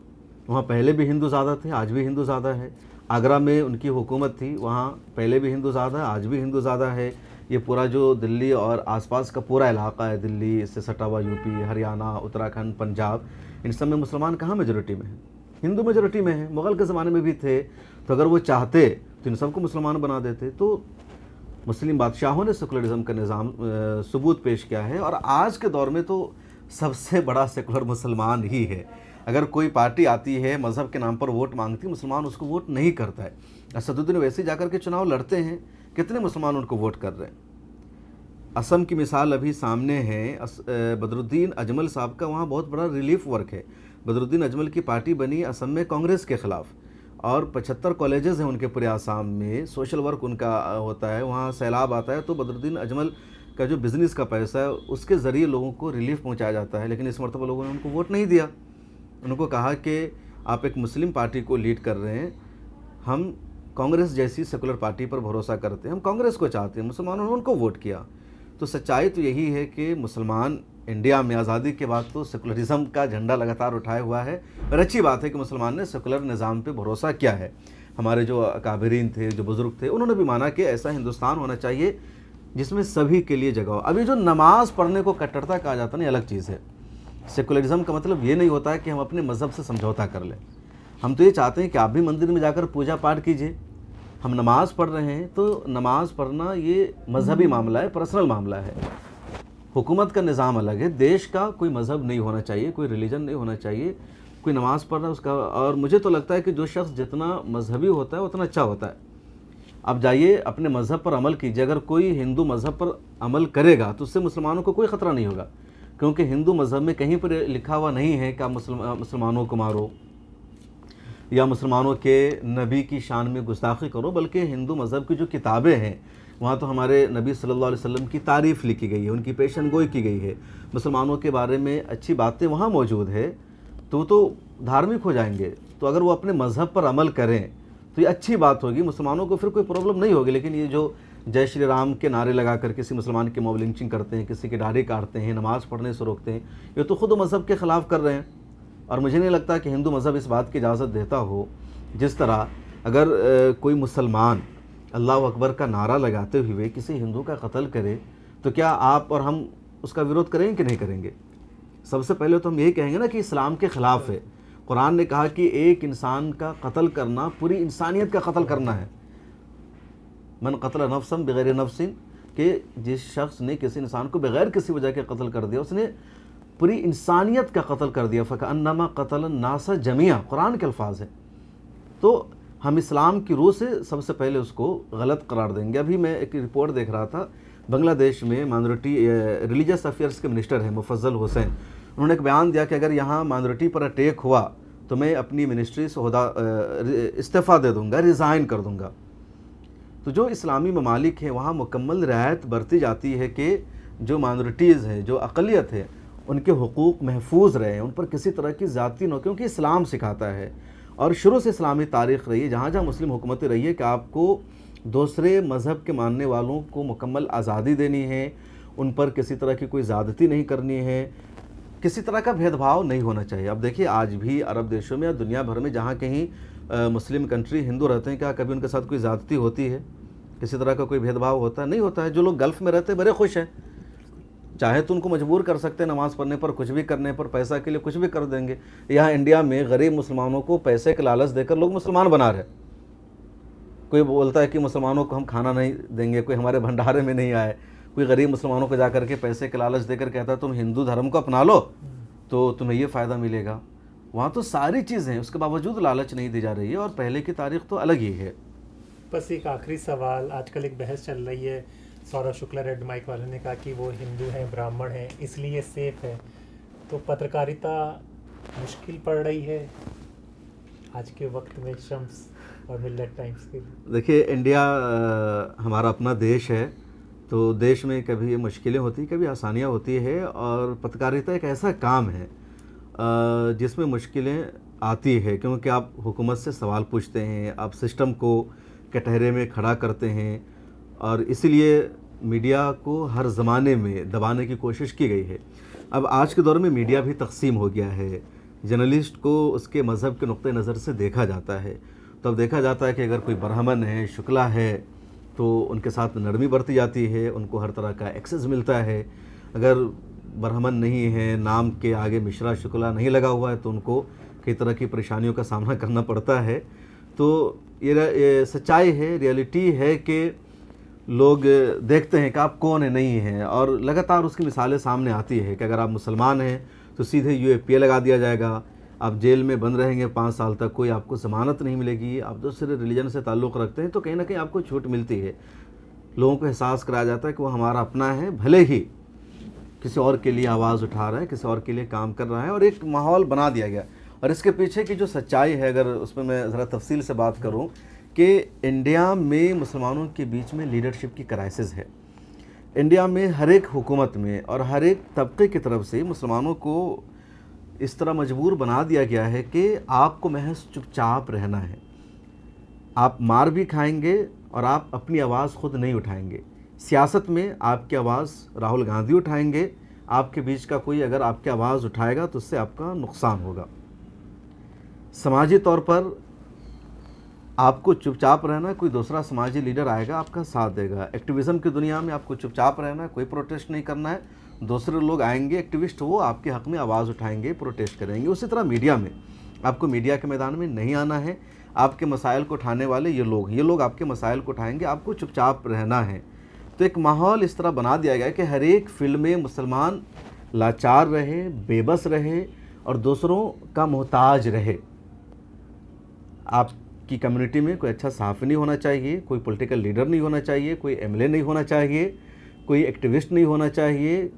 वहाँ पहले भी हिंदू ज़्यादा थे, आज भी हिंदू ज़्यादा है। आगरा में उनकी हुकूमत थी, वहाँ पहले भी हिंदू ज़्यादा है, आज भी हिंदू ज़्यादा है। ये पूरा जो दिल्ली और आसपास का पूरा इलाका है, दिल्ली से सटा हुआ यूपी, हरियाणा, उत्तराखंड, पंजाब, इन सब में मुसलमान कहाँ मेजोरिटी में है? हिंदू मेजोरिटी में है। मुग़ल के ज़माने में भी थे, तो अगर वो चाहते तो इन सबको मुसलमान बना देते। तो मुस्लिम बादशाहों ने सेकुलरिज्म का निज़ाम सबूत पेश किया है, और आज के दौर में तो सबसे बड़ा सेकुलर मुसलमान ही है। अगर कोई पार्टी आती है मज़हब के नाम पर वोट मांगती है, मुसलमान उसको वोट नहीं करता है। असदुद्दीन वैसे जाकर के चुनाव लड़ते हैं, कितने मुसलमान उनको वोट कर रहे हैं। असम की मिसाल अभी सामने है, बदरुद्दीन अजमल साहब का वहाँ बहुत बड़ा रिलीफ वर्क है। बदरुद्दीन अजमल की पार्टी बनी असम में कांग्रेस के ख़िलाफ़, और 75 कॉलेजेस हैं उनके पूरे आसाम में, सोशल वर्क उनका होता है। वहाँ सैलाब आता है तो बदरुद्दीन अजमल का जो बिज़नेस का पैसा है उसके ज़रिए लोगों को रिलीफ पहुँचाया जाता है। लेकिन इस मरतबा लोगों ने उनको वोट नहीं दिया। उनको कहा कि आप एक मुस्लिम पार्टी को लीड कर रहे हैं, हम कांग्रेस जैसी सेकुलर पार्टी पर भरोसा करते हैं, हम कांग्रेस को चाहते हैं। मुसलमानों ने उनको वोट किया। तो सच्चाई तो यही है कि मुसलमान इंडिया में आज़ादी के बाद तो सेकुलरिज्म का झंडा लगातार उठाया हुआ है, और अच्छी बात है कि मुसलमान ने सेकुलर निज़ाम पे भरोसा किया है। हमारे जो अकाबरीन थे, जो बुज़ुर्ग थे, उन्होंने भी माना कि ऐसा हिंदुस्तान होना चाहिए जिसमें सभी के लिए जगह हो। अभी जो नमाज़ पढ़ने को कट्टरता कहा जाता है ना, अलग चीज़ है। सेकुलरिज्म का मतलब ये नहीं होता है कि हम अपने मज़हब से समझौता कर लें। हम तो ये चाहते हैं कि आप भी मंदिर में जाकर पूजा पाठ कीजिए। हम नमाज़ पढ़ रहे हैं तो नमाज़ पढ़ना ये मजहबी मामला है, पर्सनल मामला है। हुकूमत का निज़ाम अलग है। देश का कोई मज़हब नहीं होना चाहिए, कोई रिलीजन नहीं होना चाहिए। कोई नमाज़ पढ़ रहा है उसका, और मुझे तो लगता है कि जो शख्स जितना मजहबी होता है उतना अच्छा होता है। अब जाइए अपने मज़हब पर अमल कीजिए। अगर कोई हिंदू मज़हब पर अमल करेगा तो उससे मुसलमानों को कोई ख़तरा नहीं होगा, क्योंकि हिंदू मज़हब में कहीं पर लिखा हुआ नहीं है कि आप मुसलमानों को मारो या मुसलमानों के नबी की शान में गुस्ताखी करो। बल्कि हिंदू मज़हब की जो किताबें हैं वहाँ तो हमारे नबी सल्लल्लाहु अलैहि वसल्लम की तारीफ़ लिखी गई है, उनकी पेशन गोई की गई है, मुसलमानों के बारे में अच्छी बातें वहाँ मौजूद है। तो धार्मिक हो जाएंगे। तो अगर वो अपने मज़हब पर अमल करें तो ये अच्छी बात होगी, मुसलमानों को फिर कोई प्रॉब्लम नहीं होगी। लेकिन ये जो जय श्री राम के नारे लगाकर किसी मुसलमान की मॉब लिंचिंग करते हैं, किसी की दाढ़ी काटते हैं, नमाज़ पढ़ने से रोकते हैं, ये तो खुद मज़हब के ख़िलाफ़ कर रहे हैं। और मुझे नहीं लगता कि हिंदू मज़हब इस बात की इजाज़त देता हो। जिस तरह अगर कोई मुसलमान अल्लाह अकबर का नारा लगाते हुए किसी हिंदू का कत्ल करे तो क्या आप और हम उसका विरोध करेंगे कि नहीं करेंगे? सबसे पहले तो हम यही कहेंगे ना कि इस्लाम के ख़िलाफ़ है। कुरान ने कहा कि एक इंसान का कत्ल करना पूरी इंसानियत का कत्ल करना है। मन कत्ल नफ्सन बगैर नफ्सिन, कि जिस शख्स ने किसी इंसान को बगैर किसी वजह के कत्ल कर दिया उसने पूरी इंसानियत का कत्ल कर दिया। फ़कअन्नमा क़तलन नास जमिया, कुरान के अल्फाज है। तो हम इस्लाम की रूह से सबसे पहले उसको गलत करार देंगे। अभी मैं एक रिपोर्ट देख रहा था, बांग्लादेश में माइनॉरिटी रिलीजियस अफेयर्स के मिनिस्टर हैं मुफज्जल हुसैन, उन्होंने एक बयान दिया कि अगर यहाँ माइनॉरिटी पर अटैक हुआ तो मैं अपनी मिनिस्ट्री से इस्तीफ़ा दे दूँगा, रिज़ाइन कर दूँगा। तो जो इस्लामी ममालिक हैं वहाँ मुकम्मल रियायत बरती जाती है कि जो माइनॉरिटीज़ हैं, जो अक़लियत है, उनके हुकूक महफूज रहे, उन पर किसी तरह की ज़्यादती न हो, क्योंकि इस्लाम सिखाता है और शुरू से इस्लामी तारीख़ रही है, जहाँ जहाँ मुस्लिम हुकूमतें रही है कि आपको दूसरे मज़हब के मानने वालों को मुकम्मल आज़ादी देनी है, उन पर किसी तरह की कोई ज़्यादती नहीं करनी है, किसी तरह का भेदभाव नहीं होना चाहिए। अब देखिए आज भी अरब देशों में या दुनिया भर में जहाँ कहीं मुस्लिम कंट्री हिंदू रहते हैं, क्या कभी उनके साथ कोई ज़्यादती होती है? किसी तरह का कोई भेदभाव होता है? नहीं होता है। जो लोग गल्फ़ में रहते हैं बड़े खुश हैं, चाहे तो उनको मजबूर कर सकते हैं नमाज़ पढ़ने पर, कुछ भी करने पर, पैसा के लिए कुछ भी कर देंगे। यहाँ इंडिया में गरीब मुसलमानों को पैसे के लालच देकर लोग मुसलमान बना रहे। कोई बोलता है कि मुसलमानों को हम खाना नहीं देंगे, कोई हमारे भंडारे में नहीं आए, कोई गरीब मुसलमानों को जाकर के पैसे के लालच देकर कहता है तुम हिंदू धर्म को अपना लो तो तुम्हें ये फ़ायदा मिलेगा। वहाँ तो सारी चीज़ें हैं, उसके बावजूद लालच नहीं दी जा रही है, और पहले की तारीख़ तो अलग ही है। बस एक आखिरी सवाल, आजकल एक बहस चल रही है, सौरभ शुक्ला रेड माइक वाले ने कहा कि वो हिंदू हैं, ब्राह्मण हैं, इसलिए सेफ है। तो पत्रकारिता मुश्किल पड़ रही है आज के वक्त में शम्स और मिल्लत टाइम्स के लिए? देखिए इंडिया हमारा अपना देश है, तो देश में कभी मुश्किलें होती, कभी आसानियाँ होती है, और पत्रकारिता एक ऐसा काम है जिसमें मुश्किलें आती है, क्योंकि आप हुकूमत से सवाल पूछते हैं, आप सिस्टम को कटहरे में खड़ा करते हैं, और इसीलिए मीडिया को हर ज़माने में दबाने की कोशिश की गई है। अब आज के दौर में मीडिया भी तकसीम हो गया है, जर्नलिस्ट को उसके मज़हब के नुक्ते नज़र से देखा जाता है। तो अब देखा जाता है कि अगर कोई ब्राह्मण है, शुक्ला है, तो उनके साथ नरमी बरती जाती है, उनको हर तरह का एक्सेस मिलता है। अगर ब्राह्मण नहीं है, नाम के आगे मिश्रा शुक्ला नहीं लगा हुआ है, तो उनको कई तरह की परेशानियों का सामना करना पड़ता है। तो ये सच्चाई है, रियलिटी है कि लोग देखते हैं कि आप कौन है, नहीं है, और लगातार उसकी मिसालें सामने आती है कि अगर आप मुसलमान हैं तो सीधे UAPA लगा दिया जाएगा, आप जेल में बंद रहेंगे 5 साल तक, कोई आपको ज़मानत नहीं मिलेगी। आप दूसरे रिलीजन से ताल्लुक़ रखते हैं तो कहीं ना कहीं आपको छूट मिलती है। लोगों को एहसास कराया जाता है कि वो हमारा अपना है, भले ही किसी और के लिए आवाज़ उठा रहा है, किसी और के लिए काम कर रहा है, और एक माहौल बना दिया गया। और इसके पीछे की जो सच्चाई है, अगर उसमें मैं ज़रा तफसील से बात करूं, कि इंडिया में मुसलमानों के बीच में लीडरशिप की क्राइसिस है। इंडिया में हर एक हुकूमत में और हर एक तबके की तरफ से मुसलमानों को इस तरह मजबूर बना दिया गया है कि आपको महज चुपचाप रहना है। आप मार भी खाएंगे और आप अपनी आवाज़ ख़ुद नहीं उठाएंगे। सियासत में आपकी आवाज़ राहुल गांधी उठाएंगे, आपके बीच का कोई अगर आपकी आवाज़ उठाएगा तो उससे आपका नुकसान होगा। समाजी तौर पर आपको चुपचाप रहना, कोई दूसरा समाजी लीडर आएगा आपका साथ देगा। एक्टिविज़म की दुनिया में आपको चुपचाप रहना है, कोई प्रोटेस्ट नहीं करना है। दूसरे लोग आएंगे एक्टिविस्ट, वो आपके हक़ में आवाज़ उठाएंगे, प्रोटेस्ट करेंगे। उसी तरह मीडिया में आपको मीडिया के मैदान में नहीं आना है। आपके मसाइल को उठाने वाले ये लोग आपके मसाइल को उठाएंगे, आपको चुपचाप रहना है। तो एक माहौल इस तरह बना दिया गया है कि हर एक फील्ड में मुसलमान लाचार रहे, बेबस रहे और दूसरों का मोहताज रहे। आपकी कम्युनिटी में कोई अच्छा सहाफ़ी नहीं होना चाहिए, कोई पॉलिटिकल लीडर नहीं होना चाहिए, कोई MLA नहीं होना चाहिए, कोई एक्टिविस्ट नहीं होना चाहिए।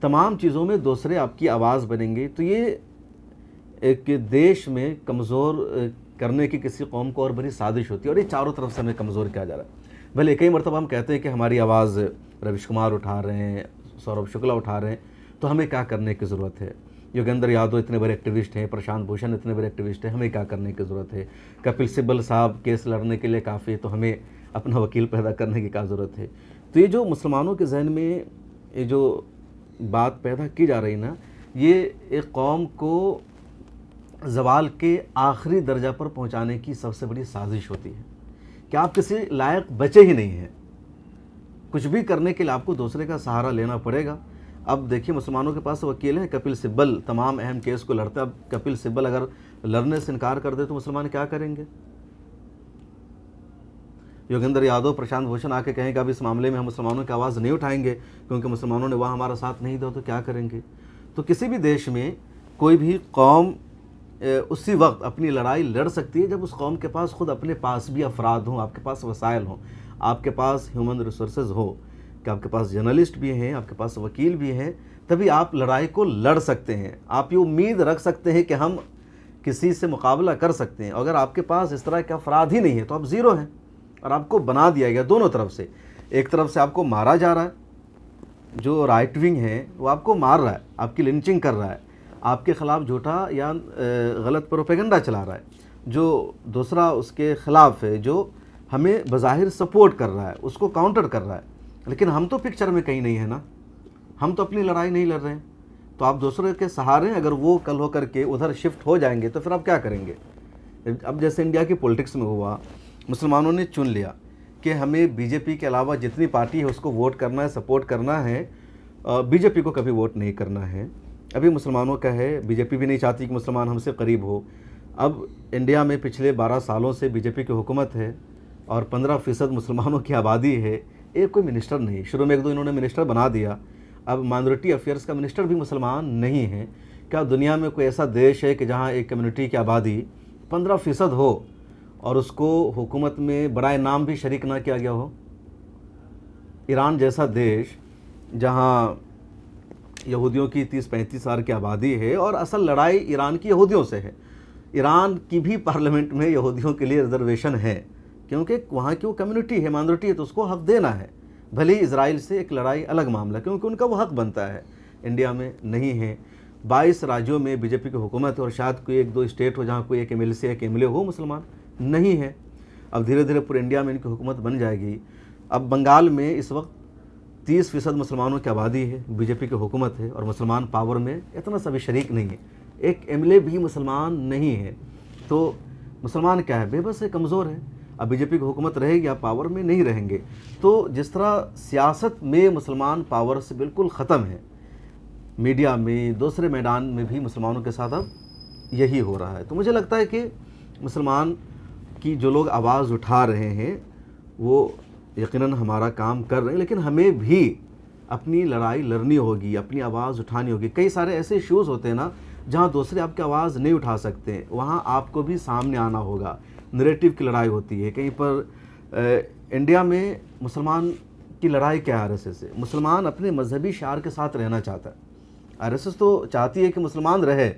तमाम चीज़ों में दूसरे आपकी आवाज़ बनेंगे। तो ये एक देश में कमज़ोर करने की किसी कौम को और बड़ी साजिश होती है, और ये चारों तरफ से हमें कमज़ोर किया जा रहा है। भले कई मरतबा हम कहते हैं कि हमारी आवाज़ रविश कुमार उठा रहे हैं, सौरभ शुक्ला उठा रहे हैं, तो हमें क्या करने की ज़रूरत है? योगेंद्र यादव इतने बड़े एक्टिविस्ट हैं, प्रशांत भूषण इतने बड़े एक्टिविस्ट हैं, हमें क्या करने की ज़रूरत है? कपिल सिब्बल साहब केस लड़ने के लिए काफ़ी है, तो हमें अपना वकील पैदा करने की क्या ज़रूरत है? तो ये जो मुसलमानों के जहन में ये जो बात पैदा की जा रही ना, ये एक कौम को ज़वाल के आखिरी दर्जा पर पहुंचाने की सबसे बड़ी साजिश होती है कि आप किसी लायक बचे ही नहीं हैं। कुछ भी करने के लिए आपको दूसरे का सहारा लेना पड़ेगा। अब देखिए, मुसलमानों के पास वकील हैं, कपिल सिब्बल तमाम अहम केस को लड़ता है। अब कपिल सिब्बल अगर लड़ने से इनकार कर दे तो मुसलमान क्या करेंगे? योगेंद्र यादव, प्रशांत भूषण आके कहेंगे अब इस मामले में हम मुसलमानों की आवाज़ नहीं उठाएंगे क्योंकि मुसलमानों ने वहाँ हमारा साथ नहीं दिया, तो क्या करेंगे? तो किसी भी देश में कोई भी कौम उसी वक्त अपनी लड़ाई लड़ सकती है जब उस कौम के पास खुद अपने पास भी अफराद हों, आपके पास वसाइल हों, आपके पास ह्यूमन रिसोर्सेज हो, कि आपके पास जर्नलिस्ट भी हैं, आपके पास वकील भी हैं, तभी आप लड़ाई को लड़ सकते हैं। आप ये उम्मीद रख सकते हैं कि हम किसी से मुकाबला कर सकते हैं। अगर आपके पास इस तरह के अफराद ही नहीं है तो आप ज़ीरो हैं। और आपको बना दिया गया दोनों तरफ से। एक तरफ से आपको मारा जा रहा है, जो राइट विंग है वो आपको मार रहा है, आपकी लिंचिंग कर रहा है, आपके ख़िलाफ़ झूठा या गलत प्रोपेगेंडा चला रहा है। जो दूसरा उसके ख़िलाफ़ है, जो हमें बज़ाहिर सपोर्ट कर रहा है, उसको काउंटर कर रहा है, लेकिन हम तो पिक्चर में कहीं नहीं है ना, हम तो अपनी लड़ाई नहीं लड़ रहे हैं। तो आप दूसरे के सहारे, अगर वो कल हो करके उधर शिफ्ट हो जाएंगे तो फिर आप क्या करेंगे? अब जैसे इंडिया की पॉलिटिक्स में हुआ, मुसलमानों ने चुन लिया कि हमें बीजेपी के अलावा जितनी पार्टी है उसको वोट करना है, सपोर्ट करना है, बीजेपी को कभी वोट नहीं करना है। अभी मुसलमानों का है, बीजेपी भी नहीं चाहती कि मुसलमान हमसे करीब हो। अब इंडिया में पिछले 12 सालों से बीजेपी की हुकूमत है और 15% मुसलमानों की आबादी है। एक कोई मिनिस्टर नहीं, शुरू में 1-2 इन्होंने मिनिस्टर बना दिया, अब माइनॉरिटी अफेयर्स का मिनिस्टर भी मुसलमान नहीं है। क्या दुनिया में कोई ऐसा देश है कि जहाँ एक कम्युनिटी की आबादी 15% हो और उसको हुकूमत में बड़ा इनाम भी शरीक ना किया गया हो? ईरान जैसा देश जहाँ यहूदियों की 30-35 हज़ार की आबादी है और असल लड़ाई ईरान की यहूदियों से है। ईरान की भी पार्लियामेंट में यहूदियों के लिए रिजर्वेशन है क्योंकि वहाँ की वो कम्युनिटी है, माइनॉरिटी है, तो उसको हक़ देना है। भले ही इजराइल से एक लड़ाई अलग मामला, क्योंकि उनका वो हक़ बनता है, इंडिया में नहीं है। 22 राज्यों में बीजेपी की हुकूमत है और शायद कोई 1-2 स्टेट हो जहाँ कोई एक MLA से एक MLA हो मुसलमान नहीं है। अब धीरे धीरे पूरे इंडिया में इनकी हुकूमत बन जाएगी। अब बंगाल में इस वक्त 30% मुसलमानों की आबादी है, बीजेपी की हुकूमत है और मुसलमान पावर में इतना सा भी शरीक नहीं है, एक MLA भी मुसलमान नहीं है। तो मुसलमान क्या है? बेबस है, कमज़ोर है। अब बीजेपी की हुकूमत रहेगी, आप पावर में नहीं रहेंगे। तो जिस तरह सियासत में मुसलमान पावर से बिल्कुल ख़त्म है, मीडिया में, दूसरे मैदान में भी मुसलमानों के साथ अब यही हो रहा है। तो मुझे लगता है कि मुसलमान कि जो लोग आवाज़ उठा रहे हैं वो यकीनन हमारा काम कर रहे हैं, लेकिन हमें भी अपनी लड़ाई लड़नी होगी, अपनी आवाज़ उठानी होगी। कई सारे ऐसे इश्यूज़ होते हैं ना जहाँ दूसरे आपकी आवाज़ नहीं उठा सकते, वहाँ आपको भी सामने आना होगा। नैरेटिव की लड़ाई होती है कहीं पर। इंडिया में मुसलमान की लड़ाई क्या है आरएसएस से? मुसलमान अपने मजहबी शार के साथ रहना चाहता है। आरएसएस तो चाहती है कि मुसलमान रहे,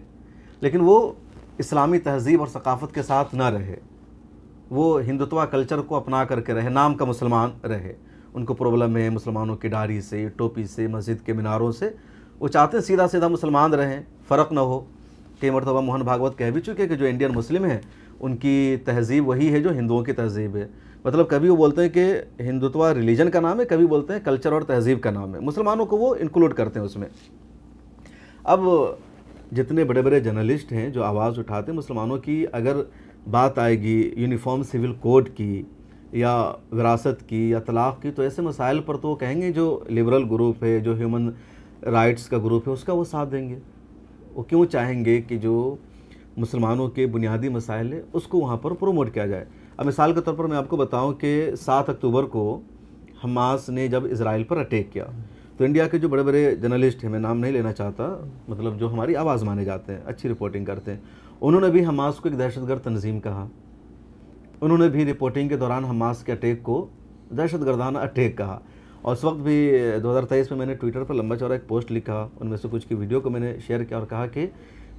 लेकिन वो इस्लामी तहज़ीब और सकाफ़त के साथ ना रहे, वो हिंदुत्वा कल्चर को अपना करके रहे, नाम का मुसलमान रहे। उनको प्रॉब्लम है मुसलमानों की दाढ़ी से, टोपी से, मस्जिद के मीनारों से। वो चाहते हैं सीधा सीधा मुसलमान रहें, फ़र्क ना हो। कई मरतबा मोहन भागवत कह भी चुके हैं कि जो इंडियन मुस्लिम है उनकी तहज़ीब वही है जो हिंदुओं की तहज़ीब है। मतलब कभी वो बोलते हैं कि हिंदुत्वा रिलीजन का नाम है, कभी बोलते हैं कल्चर और तहज़ीब का नाम है। मुसलमानों को वो इंक्लूड करते हैं उसमें। अब जितने बड़े बड़े जर्नलिस्ट हैं जो आवाज़ उठाते हैं मुसलमानों की, अगर बात आएगी यूनिफॉर्म सिविल कोड की या विरासत की या तलाक़ की, तो ऐसे मसाइल पर तो वो कहेंगे जो लिबरल ग्रुप है, जो ह्यूमन राइट्स का ग्रुप है, उसका वो साथ देंगे। वो क्यों चाहेंगे कि जो मुसलमानों के बुनियादी मसाइल है उसको वहाँ पर प्रोमोट किया जाए। अब मिसाल के तौर पर मैं आपको बताऊँ कि 7 अक्टूबर को हमास ने जब इज़राइल पर अटैक किया, तो इंडिया के जो बड़े बड़े जर्नलिस्ट हैं, मैं नाम नहीं लेना चाहता, मतलब जो हमारी आवाज़ माने जाते हैं, अच्छी रिपोर्टिंग करते हैं, उन्होंने भी हमास को एक दहशतगर्द तंजीम कहा। उन्होंने भी रिपोर्टिंग के दौरान हमास के अटैक को दहशतगर्दाना अटैक कहा। और उस वक्त भी 2023 में मैंने ट्विटर पर लंबा चौड़ा एक पोस्ट लिखा, उनमें से कुछ की वीडियो को मैंने शेयर किया और कहा कि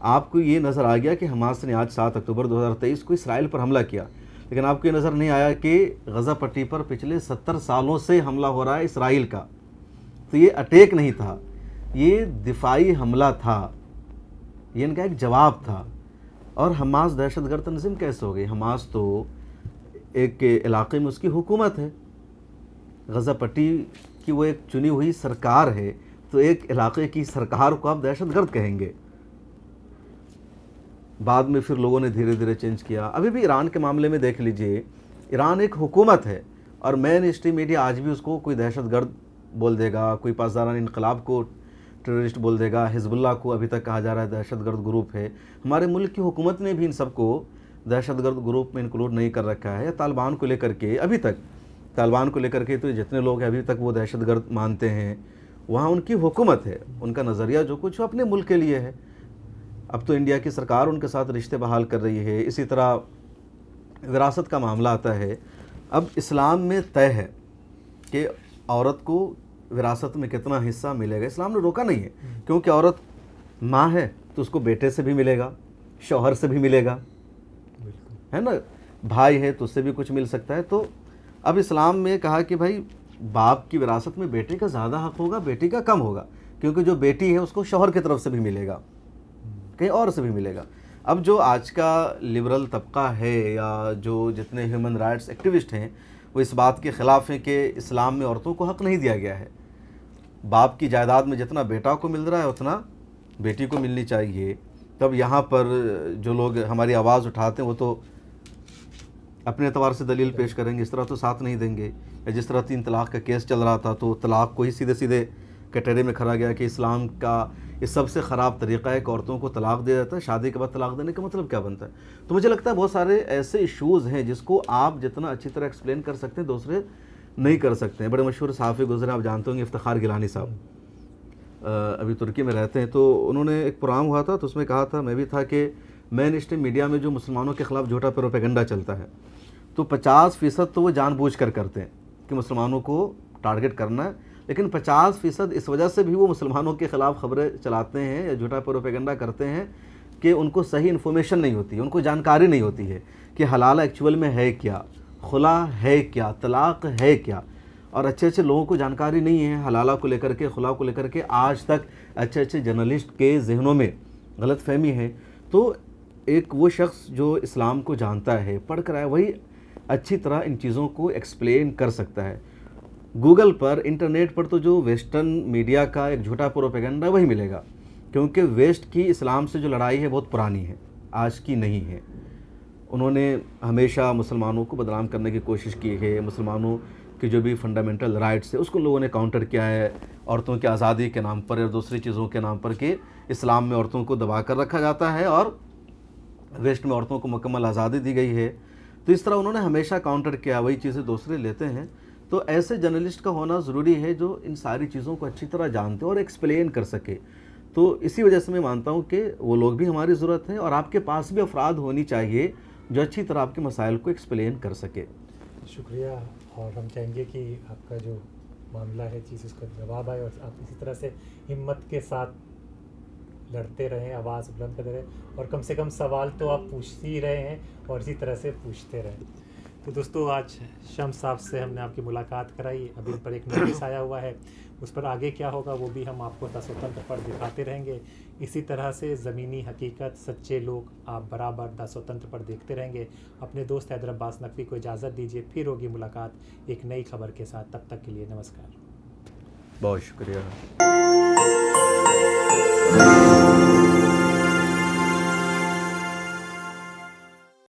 आपको ये नज़र आ गया कि हमास ने आज 7 अक्टूबर 2023 को इसराइल पर हमला किया, लेकिन आपको ये नज़र नहीं आया कि गज़ा पट्टी पर पिछले 70 सालों से हमला हो रहा है इसराइल का। तो ये अटैक नहीं था, ये दिफाई हमला था, ये इनका एक जवाब था। और हमास दहशतगर्द तंजीम कैसे हो गई? हमास तो एक इलाके में उसकी हुकूमत है, गज़ा पट्टी की वो एक चुनी हुई सरकार है, तो एक इलाके की सरकार को आप दहशतगर्द कहेंगे? बाद में फिर लोगों ने धीरे धीरे चेंज किया। अभी भी ईरान के मामले में देख लीजिए, ईरान एक हुकूमत है और मेन स्ट्रीम मीडिया आज भी उसको कोई दहशतगर्द बोल देगा, कोई पासदारान इनकलाब को टेररिस्ट बोल देगा, हिजबुल्लाह को अभी तक कहा जा रहा है दहशतगर्द ग्रुप है। हमारे मुल्क की हुकूमत ने भी इन सबको दहशतगर्द ग्रुप में इंक्लूड नहीं कर रखा है। तालिबान को लेकर के अभी तक, तालिबान को लेकर के तो जितने लोग हैं अभी तक वो दहशतगर्द मानते हैं। वहाँ उनकी हुकूमत है, उनका नज़रिया जो कुछ अपने मुल्क के लिए है। अब तो इंडिया की सरकार उनके साथ रिश्ते बहाल कर रही है। इसी तरह विरासत का मामला आता है। अब इस्लाम में तय है कि औरत को विरासत में कितना हिस्सा मिलेगा। इस्लाम ने रोका नहीं है, क्योंकि औरत माँ है तो उसको बेटे से भी मिलेगा, शौहर से भी मिलेगा, है ना, भाई है तो उससे भी कुछ मिल सकता है। तो अब इस्लाम में कहा कि भाई बाप की विरासत में बेटे का ज़्यादा हक़ होगा, बेटी का कम होगा, क्योंकि जो बेटी है उसको शौहर की तरफ से भी मिलेगा, कहीं और से भी मिलेगा। अब जो आज का लिबरल तबका है या जो जितने ह्यूमन राइट्स एक्टिविस्ट हैं, वो इस बात के ख़िलाफ़ हैं कि इस्लाम में औरतों को हक़ नहीं दिया गया है। बाप की जायदाद में जितना बेटा को मिल रहा है उतना बेटी को मिलनी चाहिए। तब यहाँ पर जो लोग हमारी आवाज़ उठाते हैं वो तो अपने एतबार से दलील पेश करेंगे, इस तरह तो साथ नहीं देंगे। या जिस तरह 3 तलाक़ का केस चल रहा था, तो तलाक़ को ही सीधे सीधे कटहरे में खड़ा गया कि इस्लाम का ये सबसे ख़राब तरीक़ा है कि औरतों को तलाक़ दिया जाता है। शादी के बाद तलाक़ देने का मतलब क्या बनता है? तो मुझे लगता है बहुत सारे ऐसे इशूज़ हैं जिसको आप जितना अच्छी तरह एक्सप्लेन कर सकते हैं दूसरे नहीं कर सकते हैं। बड़े मशहूर सहाफ़ी गुज़रे, आप जानते होंगे, इफ्तिखार गिलानी साहब, अभी तुर्की में रहते हैं। तो उन्होंने एक प्रोग्राम हुआ था, तो उसमें कहा था, मैं भी था, कि मेन स्ट्रीम मीडिया में जो मुसलमानों के ख़िलाफ़ झूठा प्रोपेगेंडा चलता है, तो 50% तो वो जानबूझकर करते हैं कि मुसलमानों को टारगेट करना है, लेकिन 50% इस वजह से भी वो मुसलमानों के ख़िलाफ़ ख़बरें चलाते हैं या झूठा प्रोपेगेंडा करते हैं कि उनको सही इन्फॉर्मेशन नहीं होती है, उनको जानकारी नहीं होती है कि हलाल एक्चुअल में है क्या, खुला है क्या, तलाक़ है क्या। और अच्छे अच्छे लोगों को जानकारी नहीं है हलाला को लेकर के, खुला को लेकर के। आज तक अच्छे अच्छे जर्नलिस्ट के जहनों में गलत फहमी है। तो एक वो शख्स जो इस्लाम को जानता है, पढ़ कर आया, वही अच्छी तरह इन चीज़ों को एक्सप्लेन कर सकता है। गूगल पर, इंटरनेट पर तो जो वेस्टर्न मीडिया का एक झूठा प्रोपेगेंडा वही मिलेगा, क्योंकि वेस्ट की इस्लाम से जो लड़ाई है बहुत पुरानी है, आज की नहीं है। उन्होंने हमेशा मुसलमानों को बदनाम करने की कोशिश की है। मुसलमानों की जो भी फंडामेंटल राइट्स है उसको लोगों ने काउंटर किया है, औरतों की आज़ादी के नाम पर और दूसरी चीज़ों के नाम पर, कि इस्लाम में औरतों को दबा कर रखा जाता है और वेस्ट में औरतों को मुकम्मल आज़ादी दी गई है। तो इस तरह उन्होंने हमेशा काउंटर किया, वही चीज़ें दूसरे लेते हैं। तो ऐसे जर्नलिस्ट का होना ज़रूरी है जो इन सारी चीज़ों को अच्छी तरह जानते हो और एक्सप्लेन कर सके। तो इसी वजह से मैं मानता हूँ कि वो लोग भी हमारी ज़रूरत है और आपके पास भी अफराद होनी चाहिए जो अच्छी तरह आपके मसाइल को एक्सप्लेन कर सके। शुक्रिया। और हम चाहेंगे कि आपका जो मामला है चीज़ उसका जवाब आए और आप इसी तरह से हिम्मत के साथ लड़ते रहें, आवाज़ बुलंद करते रहें और कम से कम सवाल तो आप पूछ ही रहे हैं और इसी तरह से पूछते रहें। तो दोस्तों, आज शम्स साहब से हमने आपकी मुलाकात कराई। अभी इन पर एक नोटिस आया हुआ है, उस पर आगे क्या होगा वो भी हम आपको द स्वतंत्र पर दिखाते रहेंगे। इसी तरह से ज़मीनी हकीकत, सच्चे लोग आप बराबर द स्वतंत्र पर देखते रहेंगे। अपने दोस्त हैदर अब्बास नकवी को इजाज़त दीजिए, फिर होगी मुलाकात एक नई खबर के साथ। तब तक के लिए नमस्कार। बहुत शुक्रिया।